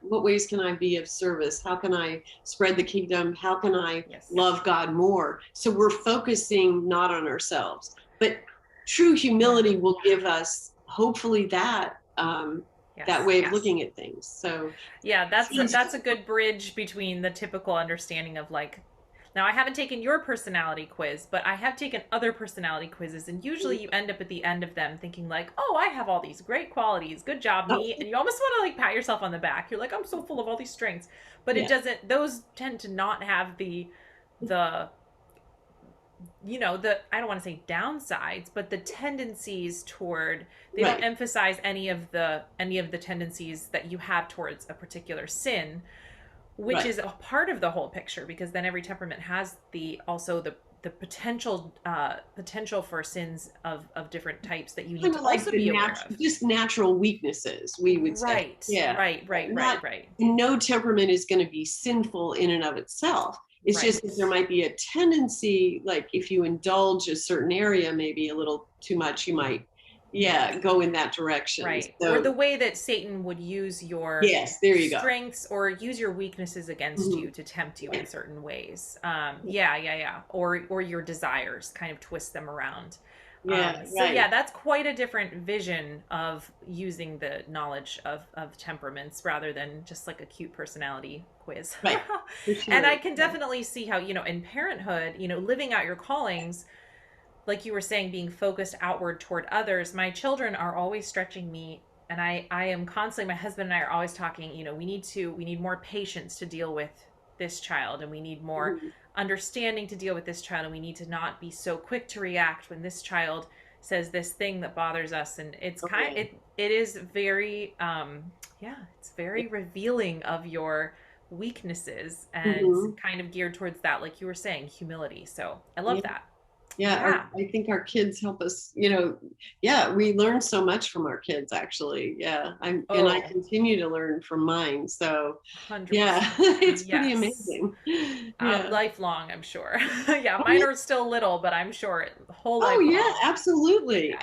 ways can I be of service, how can I spread the kingdom, how can I yes. love God more. So we're focusing not on ourselves, but true Yeah. humility will give us hopefully that that way of looking at things. So yeah, that's a good bridge between the typical understanding of like, now I haven't taken your personality quiz, but I have taken other personality quizzes, and usually you end up at the end of them thinking like, oh, I have all these great qualities, good job me, and you almost want to like pat yourself on the back. You're like, I'm so full of all these strengths, but it doesn't. Those tend to not have the I don't want to say downsides, but the tendencies toward, they don't emphasize any of the tendencies that you have towards a particular sin, which is a part of the whole picture, because then every temperament has the potential for sins of different types that you need to also be aware of. Just natural weaknesses, we would say. Right. Yeah. Right. No temperament is going to be sinful in and of itself. It's just that there might be a tendency, like if you indulge a certain area maybe a little too much, you might go in that direction. Right. So, or the way that Satan would use your strengths or use your weaknesses against you to tempt you in certain ways. Or your desires, kind of twist them around. That's quite a different vision of using the knowledge of temperaments rather than just like a cute personality quiz. Right. For sure. And I can definitely see how, in parenthood, living out your callings, like you were saying, being focused outward toward others. My children are always stretching me, and I am constantly, my husband and I are always talking, we need more patience to deal with this child, and we need more understanding to deal with this child, and we need to not be so quick to react when this child says this thing that bothers us. And it's it is very it's very revealing of your weaknesses, and kind of geared towards that, like you were saying, humility. So I love that. I think our kids help us, we learn so much from our kids, actually. And I continue to learn from mine. So 100%. It's pretty amazing. Lifelong, I'm sure. Mine are still little, but I'm sure whole life. Absolutely.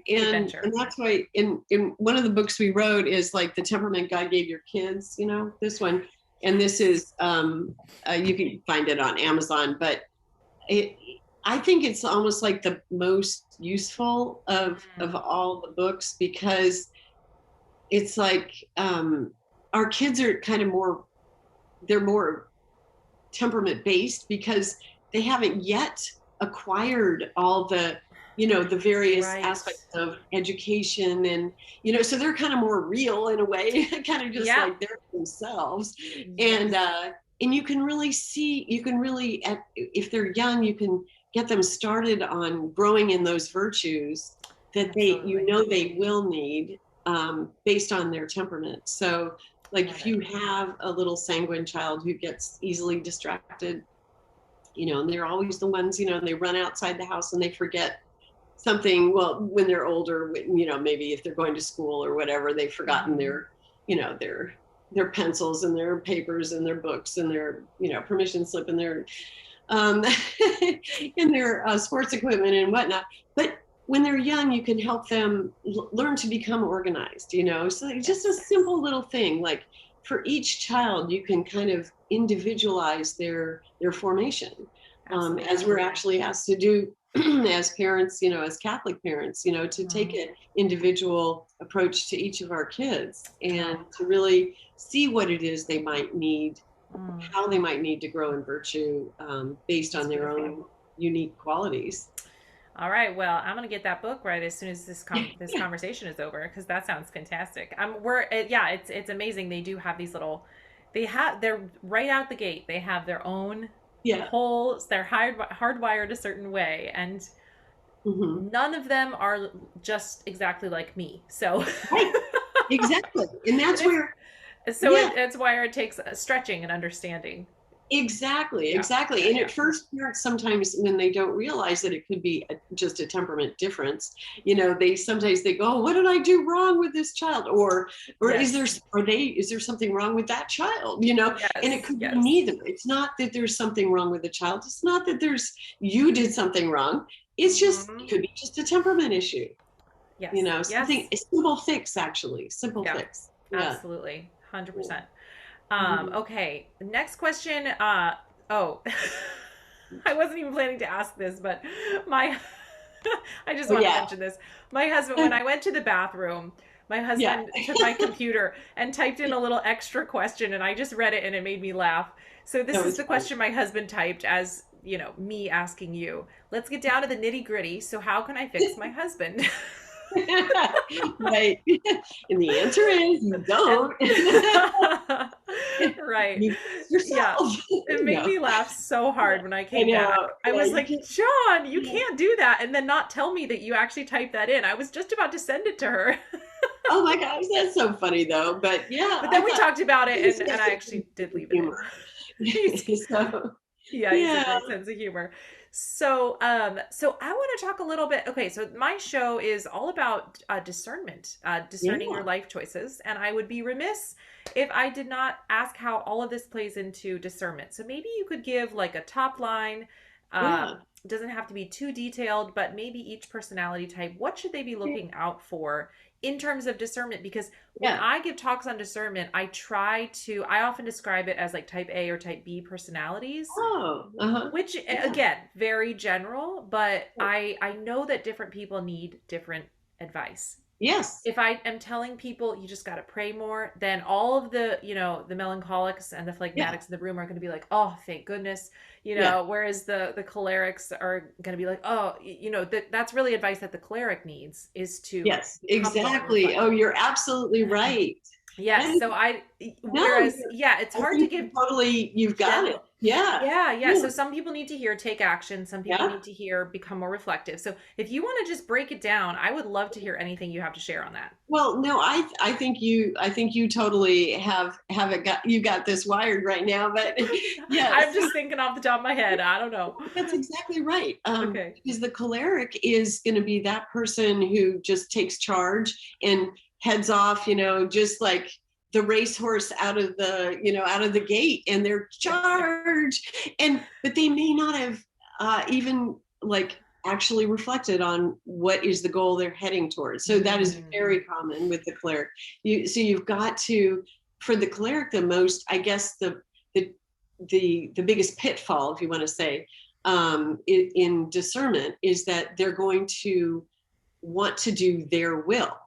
And that's why in one of the books we wrote is like The Temperament God Gave Your Kids, this one. And this is, you can find it on Amazon, but I think it's almost like the most useful of all the books, because it's like our kids are kind of they're more temperament based because they haven't yet acquired all the, the various aspects of education, and, so they're kind of more real in a way, kind of just like they're themselves. And you can really if they're young, you can get them started on growing in those virtues that they will need based on their temperament. So like if you have a little sanguine child who gets easily distracted, and they're always the ones, they run outside the house and they forget something. Well, when they're older, maybe if they're going to school or whatever, they've forgotten their pencils and their papers and their books and their, permission slip and their in their sports equipment and whatnot. But when they're young, you can help them learn to become organized, so just a simple little thing, like for each child, you can kind of individualize their formation, as we're actually asked to do as parents, as Catholic parents, to take an individual approach to each of our kids and to really see what it is they might need, how they might need to grow in virtue based on their own unique qualities. All right. Well, I'm going to get that book right as soon as this conversation is over, because that sounds fantastic. It's amazing. They do have these they're right out the gate. They have their own they're hardwired a certain way, and none of them are just exactly like me. So exactly. And that's that's why it takes stretching and understanding. Exactly. And at first, parents sometimes, when they don't realize that it could be just a temperament difference, they go, oh, what did I do wrong with this child? Or is there something wrong with that child? And it could be neither. It's not that there's something wrong with the child. It's not that you did something wrong. It's just, it could be just a temperament issue. Something, a simple fix, actually. Simple fix. Absolutely. 100%. Okay, next question. I wasn't even planning to ask this, but I just want to mention this. My husband, when I went to the bathroom, My Yeah. husband took my computer and typed in a little extra question, and I just read it and it made me laugh. So this That is was the fun. question my husband typed as, me asking you. Let's get down to the nitty-gritty. So how can I fix my husband? Right. And the answer is you And don't. right. You fix Yeah. yourself. It made No. me laugh so hard when I I came back. know. I Yeah, was you like, can. John, you Yeah. can't do that. And then not tell me that you actually typed that in. I was just about to send it to her. Oh my gosh, that's so funny though. But yeah, But I then we thought talked about it, he's and got I such actually a did leave it in. humor. He's So Yeah, he's a yeah, great sense of humor. So I want to talk a little bit. Okay, so my show is all about discernment, discerning your yeah, life choices, and I would be remiss if I did not ask how all of this plays into discernment. So maybe you could give like a top line. yeah, Doesn't have to be too detailed, but maybe each personality type, what should they be looking out for in terms of discernment? Because when yeah. I give talks on discernment, I often describe it as like type A or type B personalities, Oh, uh-huh. which Yeah. again, very general, but I know that different people need different advice. Yes. If I am telling people you just got to pray more, then all of the melancholics and the Yeah. phlegmatics in the room are going to be like, oh, thank goodness, Yeah. whereas the cholerics are going to be like, oh, that's really advice that the choleric needs, is to Yes. become more Exactly. Oh, reflective. you're absolutely right. That Yes. is, So no, whereas, yeah, it's I hard to think give you've got it. general. Yeah. Yeah, yeah. Yeah. So some people need to hear take action. Some people Yeah. need to hear become more reflective. So if you want to just break it down, I would love to hear anything you have to share on that. Well, no, I think you totally have it got you got this wired right now. But I'm yes, just thinking off the top of my head. I don't know. that's exactly right. Okay. Because the choleric is going to be that person who just takes charge and heads off, just like the racehorse out of the gate, and they're charged. But they may not have even like actually reflected on what is the goal they're heading towards. So that is Mm, very common with the cleric. So you've got to, for the cleric, the most, I guess, the the biggest pitfall, if you want to say, in discernment, is that they're going to want to do their will,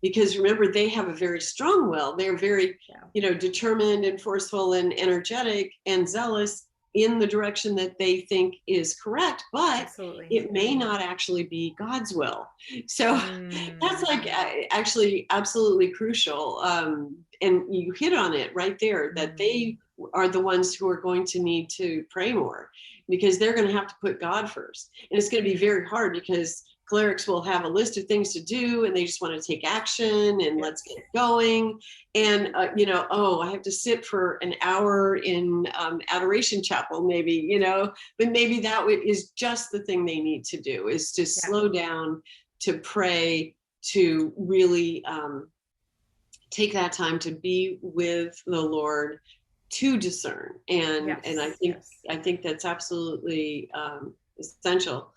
because remember, they have a very strong will. They're very, yeah. determined and forceful and energetic and zealous in the direction that they think is correct, but Absolutely. it may not actually be God's will. So that's Mm, like actually absolutely crucial. And you hit on it right there, that mm, they are the ones who are going to need to pray more, because they're going to have to put God first. And it's going to be very hard, because clerics will have a list of things to do and they just want to take action and let's yes. get going. And oh, I have to sit for an hour in adoration chapel, maybe, but maybe that is just the thing they need to do, is to Yeah. slow down, to pray, to really take that time to be with the Lord, to discern. And Yes. Yes. I think that's absolutely essential.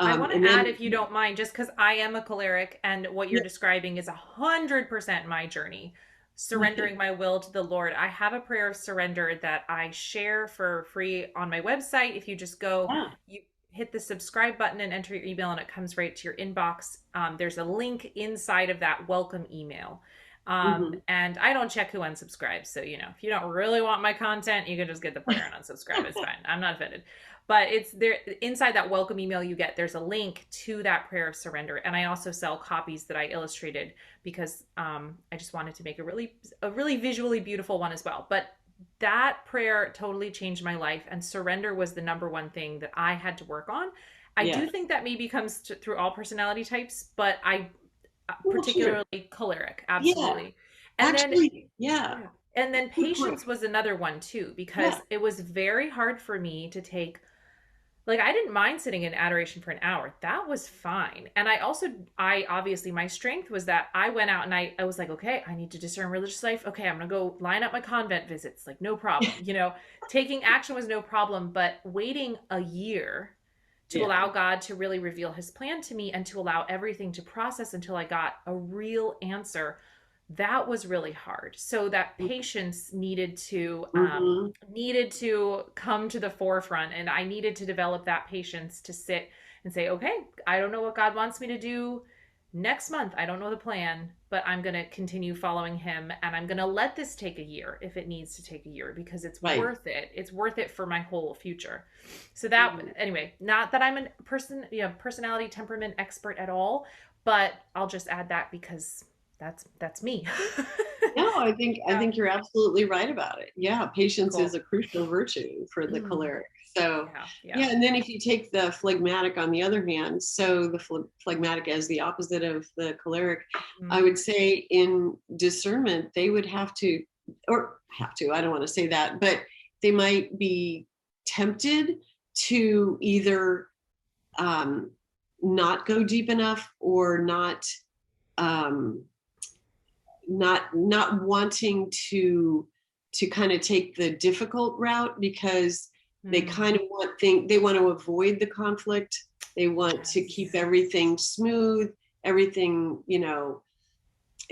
I want And to add, then if you don't mind, just because I am a choleric, and what you're yeah, describing is 100% my journey, surrendering my will to the Lord. I have a prayer of surrender that I share for free on my website. If you just go, yeah, you hit the subscribe button and enter your email, and it comes right to your inbox. There's a link inside of that welcome email. mm-hmm. And I don't check who unsubscribes. So, if you don't really want my content, you can just get the prayer and unsubscribe. It's fine. I'm not offended. But it's there inside that welcome email you get, there's a link to that prayer of surrender. And I also sell copies that I illustrated, because I just wanted to make a really visually beautiful one as well. But that prayer totally changed my life, and surrender was the number one thing that I had to work on. I Yeah. do think that maybe comes through all personality types, but I Well, sure. particularly choleric, Yeah. absolutely. And then Actually, yeah. yeah. And then Good point. patience was another one too, Yeah. because it was very hard for me to take, like, I didn't mind sitting in adoration for an hour. That was fine. And I obviously, my strength was that I went out and I was like, okay, I need to discern religious life. Okay, I'm going to go line up my convent visits. Like, no problem. Taking action was no problem, but waiting a year to Yeah. allow God to really reveal his plan to me, and to allow everything to process until I got a real answer, that was really hard. So that patience Mm-hmm. needed to come to the forefront, and I needed to develop that patience to sit and say, okay, I don't know what God wants me to do next month, I don't know the plan, but I'm going to continue following him, and I'm going to let this take a year if it needs to take a year, because it's Right. worth it. It's worth it for my whole future. So that, anyway, not that I'm a personality temperament expert at all, but I'll just add that because that's me. No, I think you're absolutely right about it. Yeah, patience is Cool. a crucial virtue for the Mm. choleric. So, Yeah, yeah, yeah. and then if you take the phlegmatic on the other hand, so the phlegmatic as the opposite of the choleric, I Mm. would say in discernment they would have to, or have to, I don't want to say that, but they might be tempted to either um, not go deep enough or um, not wanting to kind of take the difficult route, because they Mm. kind of they want to avoid the conflict. They want to keep Yes. everything smooth, everything,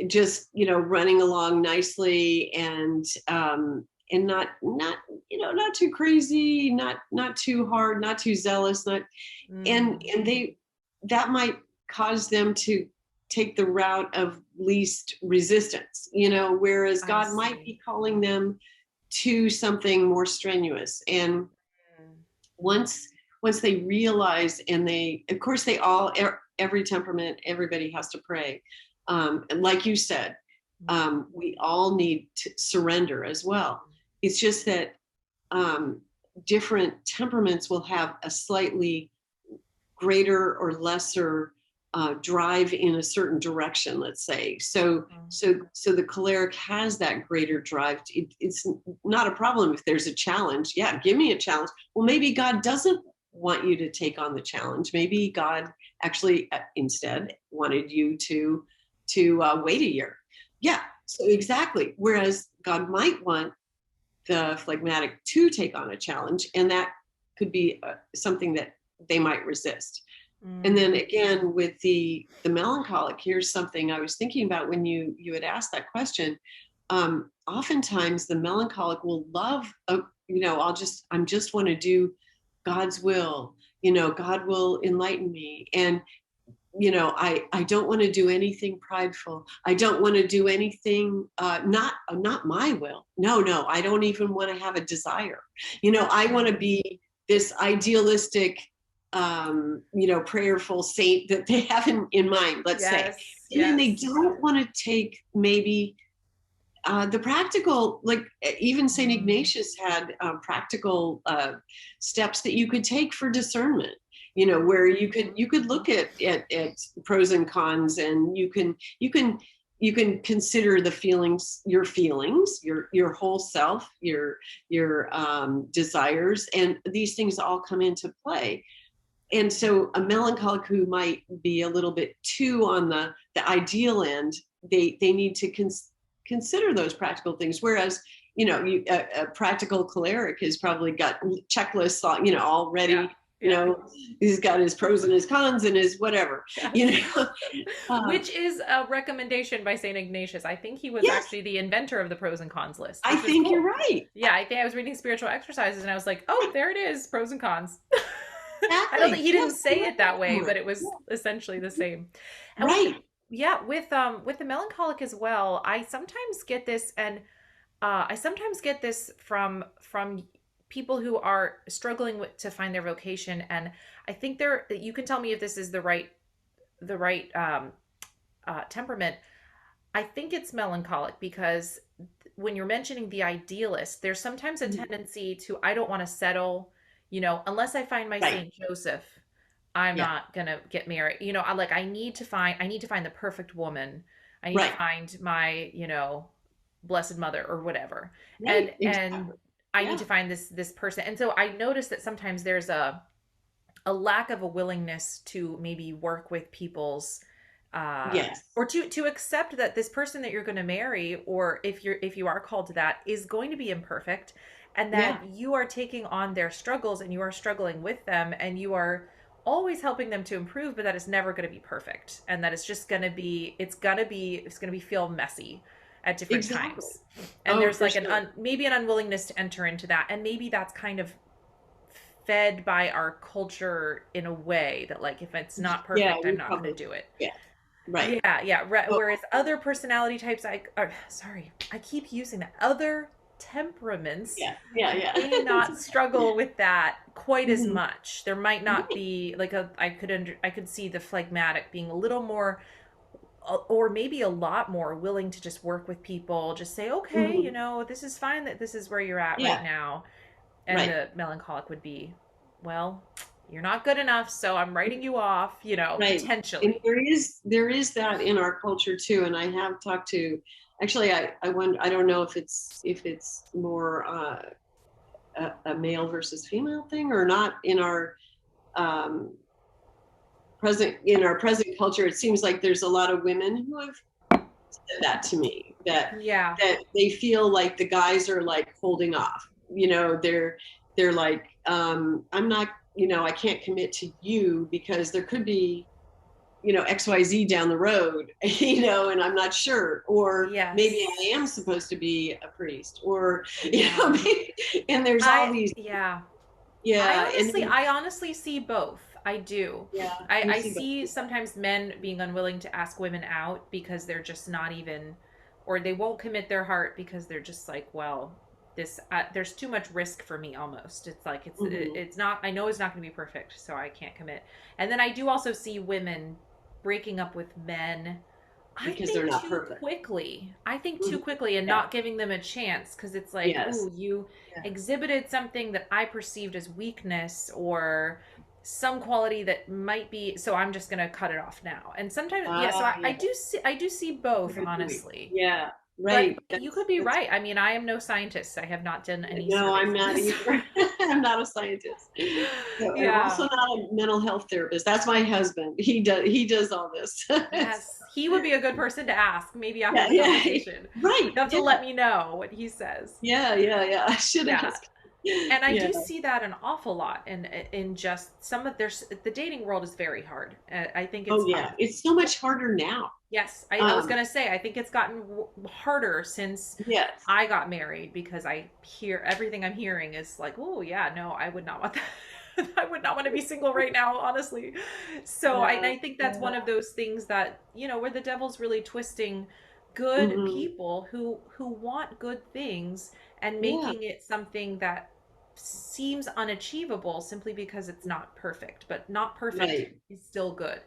just, running along nicely, and not, not too crazy, not too hard, not too zealous, not, Mm. and they, that might cause them to take the route of least resistance, whereas I God might see. be calling them to something more strenuous. And Mm. once once they realize, and they, of course, they all, every temperament, everybody has to pray, and like you said, Mm. we all need to surrender as well. It's just that um, different temperaments will have a slightly greater or lesser drive in a certain direction, let's say. So Mm. so the choleric has that greater drive. It's not a problem if there's a challenge. Yeah, give me a challenge. Well, maybe God doesn't want you to take on the challenge. Maybe God actually instead wanted you to wait a year. Yeah, so exactly. Whereas God might want the phlegmatic to take on a challenge, and that could be something that they might resist. And Mm. then again, with the melancholic, here's something I was thinking about when you had asked that question. Oftentimes the melancholic will love, I'm just want to do God's will. God will enlighten me, and I don't want to do anything prideful. I don't want to do anything not my will. No, I don't even want to have a desire. I want to be this idealistic, prayerful saint that they have in mind, let's say. Yes, And then they yes. don't want to take maybe the practical, like even St. Mm. Ignatius had practical steps that you could take for discernment. Mm. Where you could look at pros and cons, and you can consider the feelings, your whole self, your desires, and these things all come into play. And so a melancholic who might be a little bit too on the ideal end, they need to consider those practical things. Whereas, a practical choleric has probably got checklists, already. Yeah, yeah. He's got his pros and his cons and his whatever. Yes. You know, Which is a recommendation by St. Ignatius. I think he was yes, actually the inventor of the pros and cons list, I which was think you're cool. right. Yeah, I think I was reading spiritual exercises and I was like, oh, there it is, pros and cons. I don't think Exactly. he Yes, didn't I say love it that that way, comment. but it was essentially the same. And with the Right. yeah, with the melancholic as well, I sometimes get this, and I sometimes get this from people who are struggling to find their vocation, and I think you can tell me if this is the right temperament. I think it's melancholic because when you're mentioning the idealist, there's sometimes a tendency to, I don't want to settle, unless I find my Right. Saint Joseph, I'm Yeah. not gonna get married. I need to find the perfect woman. I need to Right. find my, blessed mother or whatever. Right. And Exactly. I need Yeah. to find this person. And so I notice that sometimes there's a lack of a willingness to maybe work with people's Yes. or to accept that this person that you're going to marry, or if you are called to that, is going to be imperfect, and Yeah. that you are taking on their struggles and you are struggling with them, and you are always helping them to improve, but that it's never going to be perfect, and that it's just going to be it's going to be feel messy at different Exactly. times. And Oh, there's for like sure. maybe an unwillingness to enter into that, and maybe that's kind of fed by our culture in a way that, like, if it's not Yeah. perfect, I'm You're not going probably to do it. yeah. Right. Yeah. Oh, Whereas other personality types, I keep using that. Other temperaments yeah. Yeah. Yeah. may not struggle with that quite as Mhm. much. There might not be like I could see the phlegmatic being a little more, or maybe a lot more willing to just work with people, just say, okay, Mhm. this is fine that this is where you're at right Yeah. now. And Right. the melancholic would be, well, you're not good enough, so I'm writing you off, Right. And potentially. there is that in our culture too. And I have talked to, actually, I wonder, I don't know if it's more a male versus female thing or not in our um, present culture. It seems like there's a lot of women who have said that to me, that Yeah. they feel like the guys are like holding off. They're like, I'm not, I can't commit to you because there could be, XYZ down the road, and I'm not sure, or maybe I Yes. am supposed to be a priest, or, Yeah. and there's all I these, yeah. yeah, I honestly see both. I do. yeah, you I see, but see sometimes men being unwilling to ask women out because they're just not even, or they won't commit their heart because they're just like, well, there's too much risk for me almost. It's like mhm, it's not. I know it's not going to be perfect, so I can't commit. And then I do also see women breaking up with men. I because they're think not too perfect. quickly. I think too Mhm, quickly and yeah, not giving them a chance because it's like, yes, oh, you yeah, exhibited something that I perceived as weakness or some quality that might be, so I'm just gonna cut it off now. And sometimes, yeah, so yeah, I do see both, good point. honestly. Yeah, But right. you That's could be that's right. I mean, I am no scientist. I have not done any No, surveys I'm on not this. either. I'm not a scientist. So, and I'm Yeah. also not a mental health therapist. That's my husband. He does all this. Yes. He would be a good person to ask, maybe after Yeah, the yeah. conversation. Right. You have to Yeah. let me know what he says. Yeah, yeah, yeah. I should Yeah. ask. And I Yeah. do see that an awful lot in just some of there's the dating world is very hard. I think Oh it's yeah. It's so much harder now. yes, I was Um, gonna say I think it's gotten harder since yes. I got married because I hear everything I'm hearing is like, oh yeah, no, I would not want that. I would not want to be single right now, honestly. So Yeah. I think that's Yeah. one of those things that where the devil's really twisting good Hmm. people who want good things and Yeah. making it something that seems unachievable simply because it's not perfect, but not perfect Right. is still good.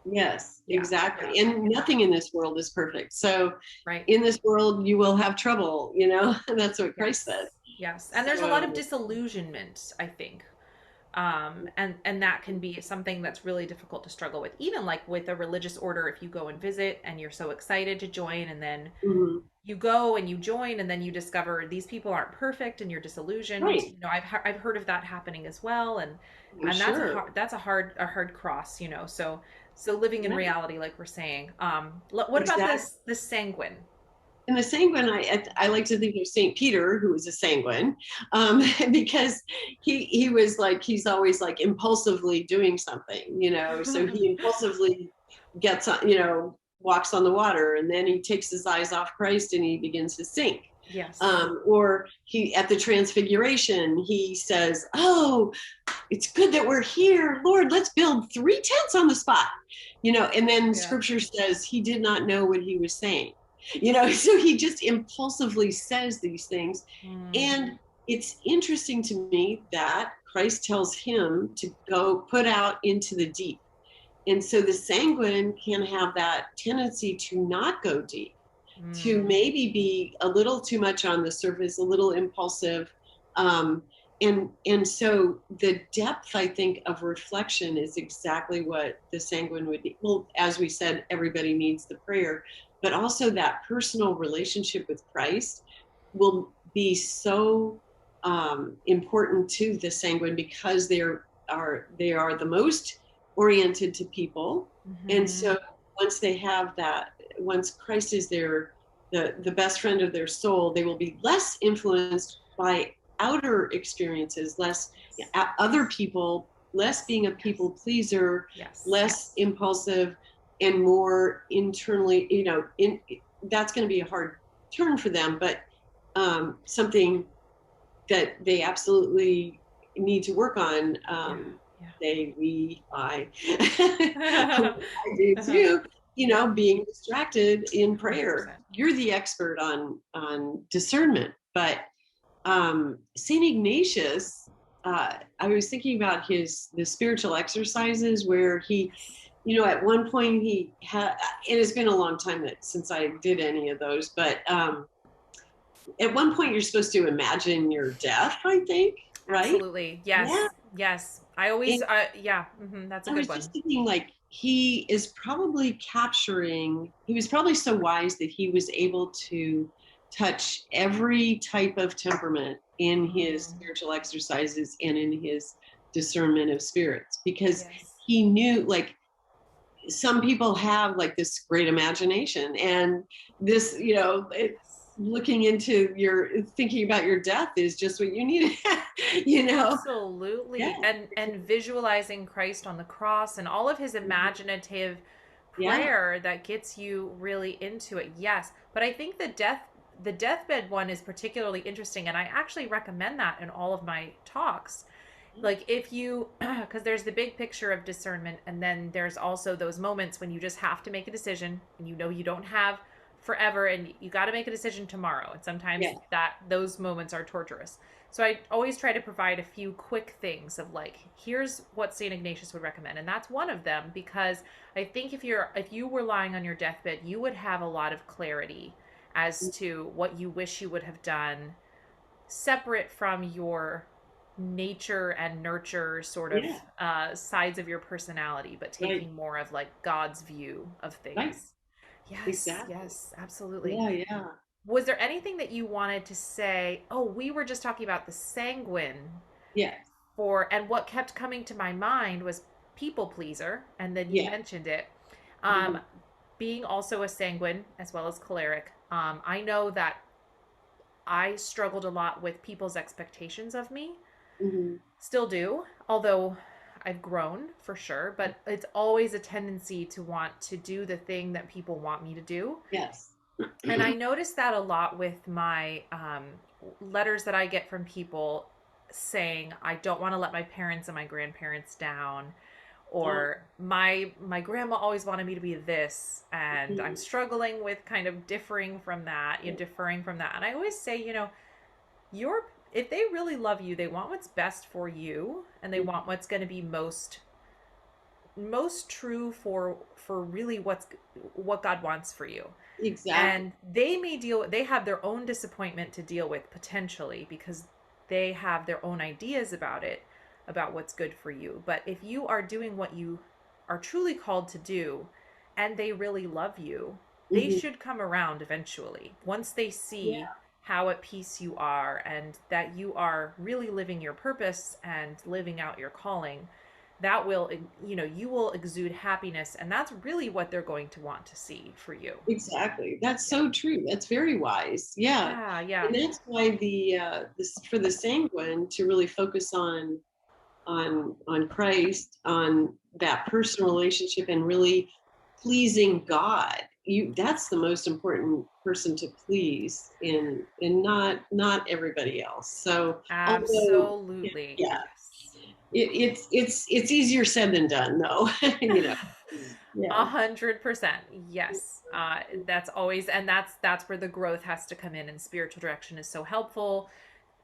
Yes, Yeah, exactly. yeah, And nothing in this world is perfect. So right. in this world you will have trouble, and that's what Christ said. Yes, yes. And there's a lot of So disillusionment, I think. And that can be something that's really difficult to struggle with. Even like with a religious order, if you go and visit and you're so excited to join, and then mhm. you go and you join, and then you discover these people aren't perfect, and you're disillusioned. Right. I've heard of that happening as well, I'm and sure. that's a hard cross. So living in Yeah, reality, like we're saying. What about exactly. this sanguine? And the sanguine, I like to think of Saint Peter, who was a sanguine, because he was like he's always like impulsively doing something, So he impulsively gets on, walks on the water, and then he takes his eyes off Christ and he begins to sink. Yes. Or he at the Transfiguration, he says, "Oh, it's good that we're here, Lord. Let's build 3 tents on the spot," And then Yeah. Scripture says he did not know what he was saying, So he just impulsively says these things, Mm. and it's interesting to me that Christ tells him to go put out into the deep, and so the sanguine can have that tendency to not go deep, to Mm. maybe be a little too much on the surface, a little impulsive. And so the depth, I think, of reflection is exactly what the sanguine would need. Well, as we said, everybody needs the prayer, but also that personal relationship with Christ will be so important to the sanguine, because they are the most oriented to people. And Hmm. so once they have that, once Christ is the best friend of their soul, they will be less influenced by outer experiences, less Yes. other people, less Yes. being a Yes. people pleaser, Yes. less impulsive, and more internally, that's going to be a hard turn for them, but something that they absolutely need to work on. Yeah. Yeah. I Uh-huh. do too. being distracted in prayer. 100%. You're the expert on discernment, but Saint Ignatius, I was thinking about the spiritual exercises where he, at one point he had, it has been a long time since I did any of those, but at one point you're supposed to imagine your death, I think, right? Absolutely. Yes. Yeah. Yes. I always, And that's a I good was one. just thinking, like, he was probably so wise that he was able to touch every type of temperament in his spiritual exercises and in his discernment of spirits, because Yes. he knew, like, some people have like this great imagination, and this, looking into thinking about your death is just what you need. Absolutely. Yeah, And visualizing Christ on the cross and all of his imaginative yeah, prayer that gets you really into it. Yes. But I think the deathbed one is particularly interesting, and I actually recommend that in all of my talks. Like, if you because there's the big picture of discernment, and then there's also those moments when you just have to make a decision, and you don't have forever, and you got to make a decision tomorrow, and sometimes yeah. that those moments are torturous. So I always try to provide a few quick things of, like, here's what St. Ignatius would recommend, and that's one of them, because I think if you were lying on your deathbed, you would have a lot of clarity as to what you wish you would have done, separate from your nature and nurture sort of Yeah, sides of your personality, but right, taking more of like God's view of right, things. Yes, exactly. yes, absolutely. Yeah, yeah, Was there anything that you wanted to say? Oh, we were just talking about the sanguine yeah, and what kept coming to my mind was people pleaser, and then you yeah. mentioned it. Mhm, Um, Being also a sanguine as well as choleric. I know that I struggled a lot with people's expectations of me. mhm. Still do, although I've grown for sure, but it's always a tendency to want to do the thing that people want me to do. Yes. And I notice that a lot with my letters that I get from people saying, I don't want to let my parents and my grandparents down, Oh, or my grandma always wanted me to be this, and I'm mhm. struggling with kind of differing from that. And I always say, your if they really love you, they want what's best for you, and they Mhm. want what's going to be most true for really what God wants for you. Exactly. And they have their own disappointment to deal with, potentially, because they have their own ideas about what's good for you. But if you are doing what you are truly called to do, and they really love you, they Mhm. should come around eventually once they see Yeah, how at peace you are, and that you are really living your purpose and living out your calling. That will, you will exude happiness, and that's really what they're going to want to see for you. exactly. That's Yeah. so true. That's very wise. Yeah. Yeah, yeah. And that's why for the sanguine to really focus on Christ, on that personal relationship, and really pleasing God. That's the most important person to please, and not everybody else. So although, Absolutely. yeah, Yes. it's easier said than done, though. you know. Yeah. 100%. Yes. That's always, and that's where the growth has to come in, and spiritual direction is so helpful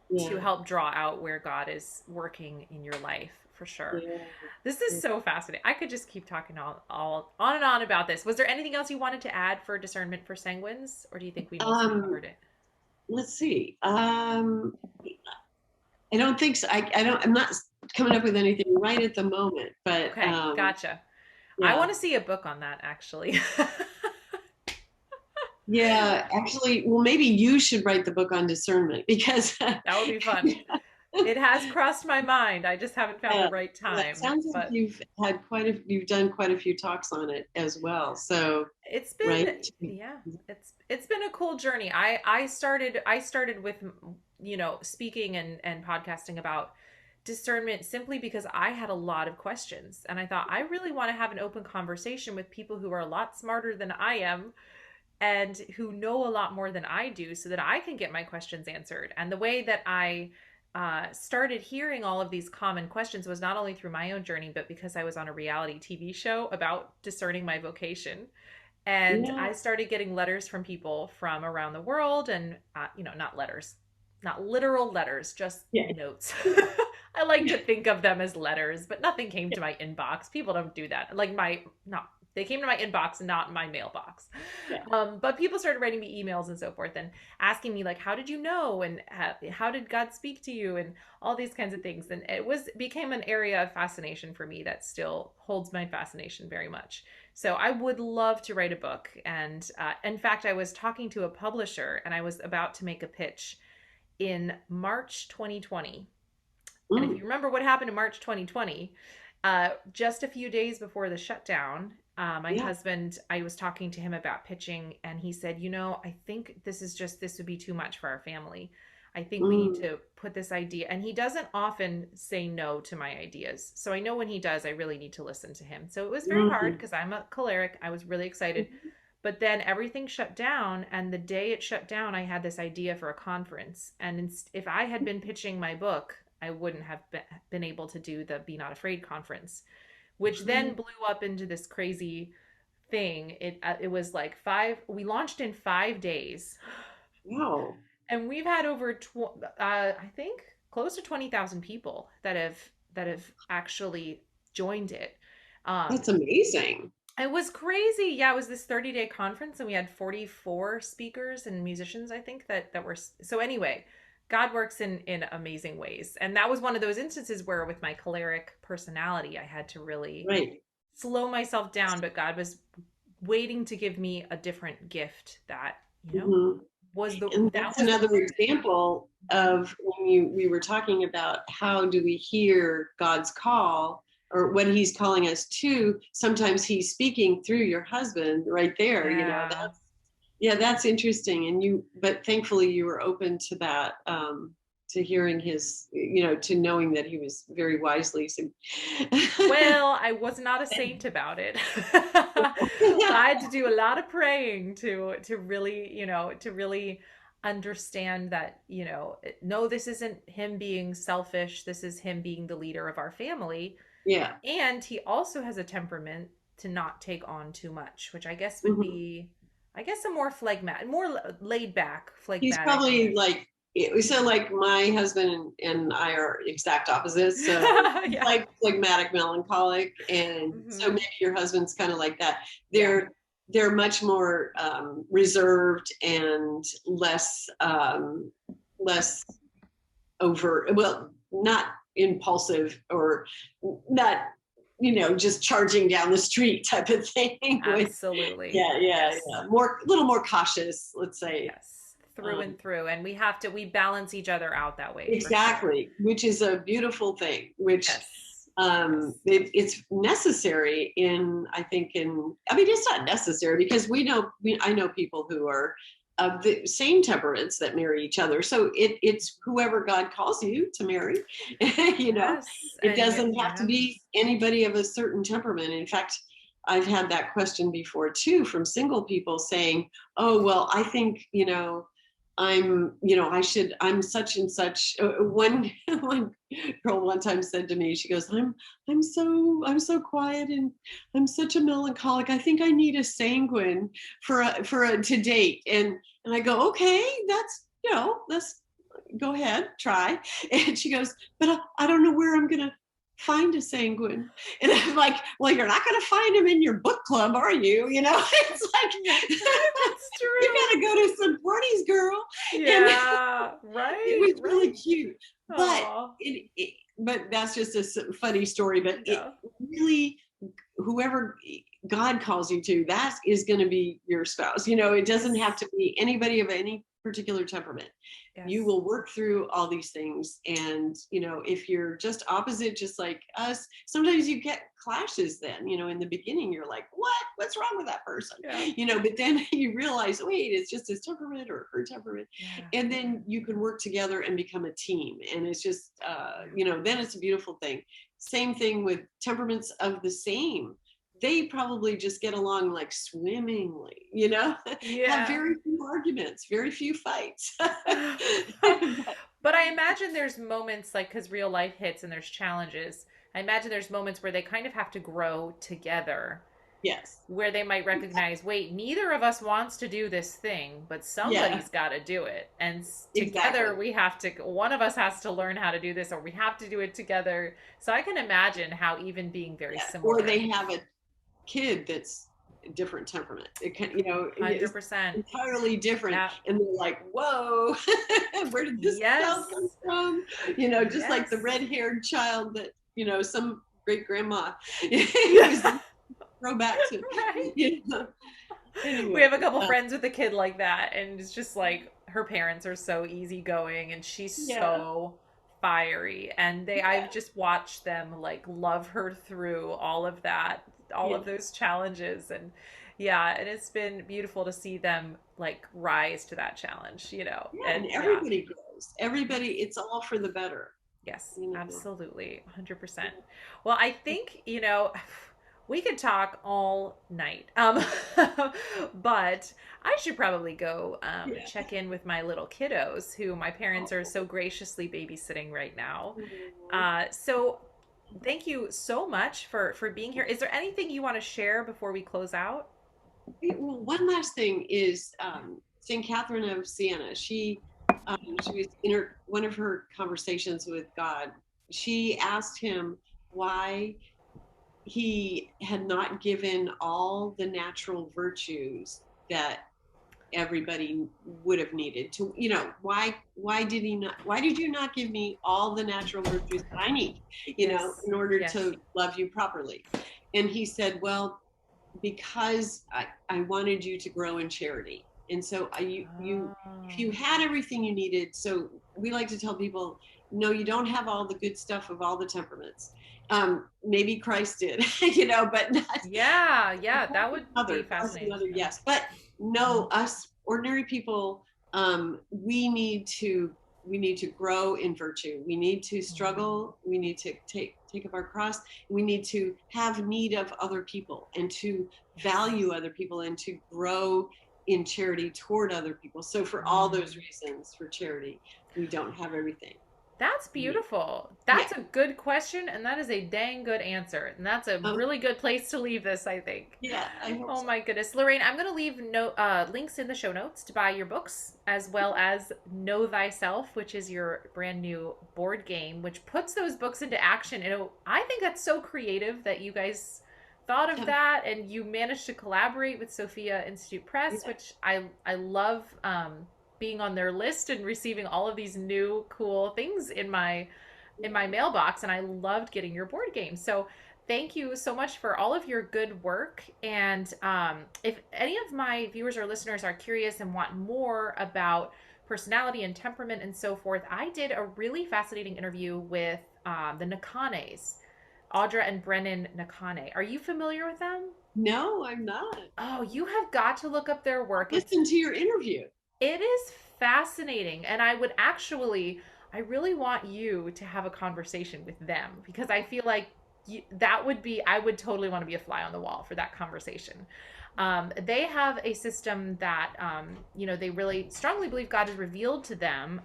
to Yeah. help draw out where God is working in your life, for sure. Yeah. This is so fascinating. I could just keep talking all on and on about this. Was there anything else you wanted to add for discernment for sanguines, or do you think we mostly Um, covered it? let's see. I don't think so. I'm not coming up with anything right at the moment, but Okay, gotcha. I yeah. want to see a book on that, actually. Yeah, actually, well, maybe you should write the book on discernment, because That would be fun. It has crossed my mind. I just haven't found yeah, the right yeah, it time. sounds like But you've done quite a few talks on it as well. So, it's right? been, yeah, it's been a cool journey. I started with, speaking and podcasting about discernment simply because I had a lot of questions, and I thought, I really want to have an open conversation with people who are a lot smarter than I am, and who know a lot more than I do, so that I can get my questions answered. And the way that I started hearing all of these common questions was not only through my own journey, but because I was on a reality TV show about discerning my vocation. And Yeah. I started getting letters from people from around the world, and not letters, not literal letters, just Yeah. notes. I like to think of them as letters, but nothing came to my inbox. People don't do that. Like not they came to my inbox, not my mailbox. Yeah. But people started writing me emails and so forth, and asking me like, how did you know, and how did God speak to you, and all these kinds of things. And became an area of fascination for me that still holds my fascination very much. So I would love to write a book. And in fact, I was talking to a publisher, and I was about to make a pitch in March 2020. And if Mm. you remember what happened in March 2020, just a few days before the shutdown, my Yeah. husband, I was talking to him about pitching, and he said, I think this would be too much for our family. I think we need Mm. to put this idea, and he doesn't often say no to my ideas. So I know when he does, I really need to listen to him. So it was very hard Mm. because I'm a choleric. I was really excited. But then everything shut down, and the day it shut down, I had this idea for a conference. And if I had been pitching my book, I wouldn't have been able to do the Be Not Afraid conference, which then blew up into this crazy thing. It was like we launched in 5 days, Wow. and we've had over I think close to 20,000 people that have actually joined it. That's Um, amazing. it was crazy. Yeah, it was this 30-day conference, and we had 44 speakers and musicians, I think, that were. So anyway, God works in amazing ways. And that was one of those instances where with my choleric personality, I had to really Right. slow myself down, but God was waiting to give me a different gift that, Mhm. was And that that's was the another moment. example of when we were talking about how do we hear God's call or what he's calling us to. Sometimes he's speaking through your husband right there, Yeah. that's interesting. But thankfully you were open to that, to hearing his, to knowing that he was very wisely. So. Well, I was not a saint about it. I had to do a lot of praying to really, to really understand that, no, this isn't him being selfish. This is him being the leader of our family. Yeah. And he also has a temperament to not take on too much, which I guess would Mhm. be, a more phlegmatic, more laid back, He's phlegmatic. probably like, so like my husband and I are exact opposites. So he's Yeah. like phlegmatic, melancholic, and so Hmm. maybe your husband's kind of like that. Yeah. They're much more reserved and less overt. Well, not impulsive or not, just charging down the street type of thing. Absolutely. Yeah. Yes. Little more cautious, let's say. Yes, through Um, and through. And we balance each other out that way for sure. Exactly, which is a beautiful thing, which Yes. Yes. it's necessary I think I mean, it's not necessary because I know people who are of the same temperaments that marry each other. So it's whoever God calls you to marry, Yes. it And doesn't have to be anybody of a certain temperament. In fact, I've had that question before too from single people saying, oh, well, I think, I'm such and such. One girl one time said to me, she goes, I'm so quiet and I'm such a melancholic. I think I need a sanguine to date. And I go, okay, let's go ahead, try. And she goes, but I don't know where I'm going to find a sanguine. And I'm like, well, you're not going to find him in your book club, are you? It's like, that's you true. got to go to some parties, girl. And Yeah. it Right. was really Right. cute. But Oh, but that's just a funny story. But it yeah. really, whoever God calls you to, that is going to be your spouse. It doesn't have Yes. to be anybody of any particular temperament. You Yes. will work through all these things. And, if you're just opposite, just like us, sometimes you get clashes then, in the beginning, you're like, what's wrong with that person? Yeah. But then you realize, wait, it's just his temperament or her temperament. Yeah. And then you can work together and become a team. And it's just, then it's a beautiful thing. Same thing with temperaments of the same. They probably just get along like swimmingly, have Yeah. very few arguments, very few fights. But I imagine there's moments like because real life hits and there's challenges. I imagine there's moments where they kind of have to grow together Yes. where they might recognize, wait, neither of us wants to do this thing, but somebody's got to do it. And together we have to, one of us has to learn how to do this, or we have to do it together. So I can imagine how even being very similar. Or they have a kid that's a different temperament. It can, 100%. entirely different. And they're like, whoa, where did this child come from? Just like the red-haired child that, some great grandma throw back to. Right. Anyway, we have a couple friends with a kid like that, and it's just like her parents are so easygoing and she's so fiery, and I've just watched them like love her through all of that, all of those challenges, and and it's been beautiful to see them like rise to that challenge, and everybody grows. Everybody, it's all for the better. Yes, absolutely. 100%. Well, I think, we could talk all night, but I should probably go check in with my little kiddos, who my parents are so graciously babysitting right now. So thank you so much for being here. Is there anything you want to share before we close out? Well, one last thing is St. Catherine of Siena. She was in one of her conversations with God. She asked him why he had not given all the natural virtues that everybody would have needed to, why did you not give me all the natural virtues that I need, in order to love you properly? And he said, well, because I wanted you to grow in charity. And so if you had everything you needed, so we like to tell people, no, you don't have all the good stuff of all the temperaments. Maybe Christ did, but not. That would be fascinating. Yes, but no, us ordinary people, we need to grow in virtue. We need to struggle. We need to take up our cross. We need to have need of other people and to value other people and to grow in charity toward other people. So for all those reasons, for charity, we don't have everything. That's beautiful. That's a good question, and that is a dang good answer. And that's a really good place to leave this, I think. Yeah, I hope so. My goodness. Laraine, I'm going to leave links in the show notes to buy your books, as well as Know Thyself, which is your brand new board game, which puts those books into action. I think that's so creative that you guys thought of that, and you managed to collaborate with Sophia Institute Press, which I love being on their list and receiving all of these new cool things in my mailbox, and I loved getting your board game. So thank you so much for all of your good work. And if any of my viewers or listeners are curious and want more about personality and temperament and so forth, I did a really fascinating interview with the Nakanes, Audra and Brennan Nakane. Are you familiar with them? No, I'm not. Oh, you have got to look up their work. Listen to your interview. It is fascinating. And I really want you to have a conversation with them, because I feel like I would totally want to be a fly on the wall for that conversation. They have a system that, they really strongly believe God has revealed to them,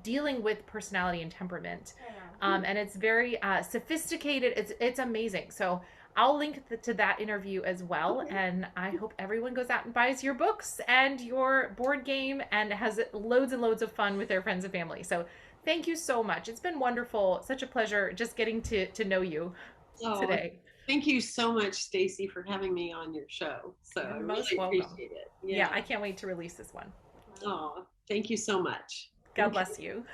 dealing with personality and temperament. And it's very sophisticated. It's amazing. So I'll link to that interview as well. And I hope everyone goes out and buys your books and your board game and has loads and loads of fun with their friends and family. So thank you so much. It's been wonderful. Such a pleasure just getting to know you today. Thank you so much, Stacy, for having me on your show. So I really appreciate it. Yeah, I can't wait to release this one. Oh, thank you so much. God bless you.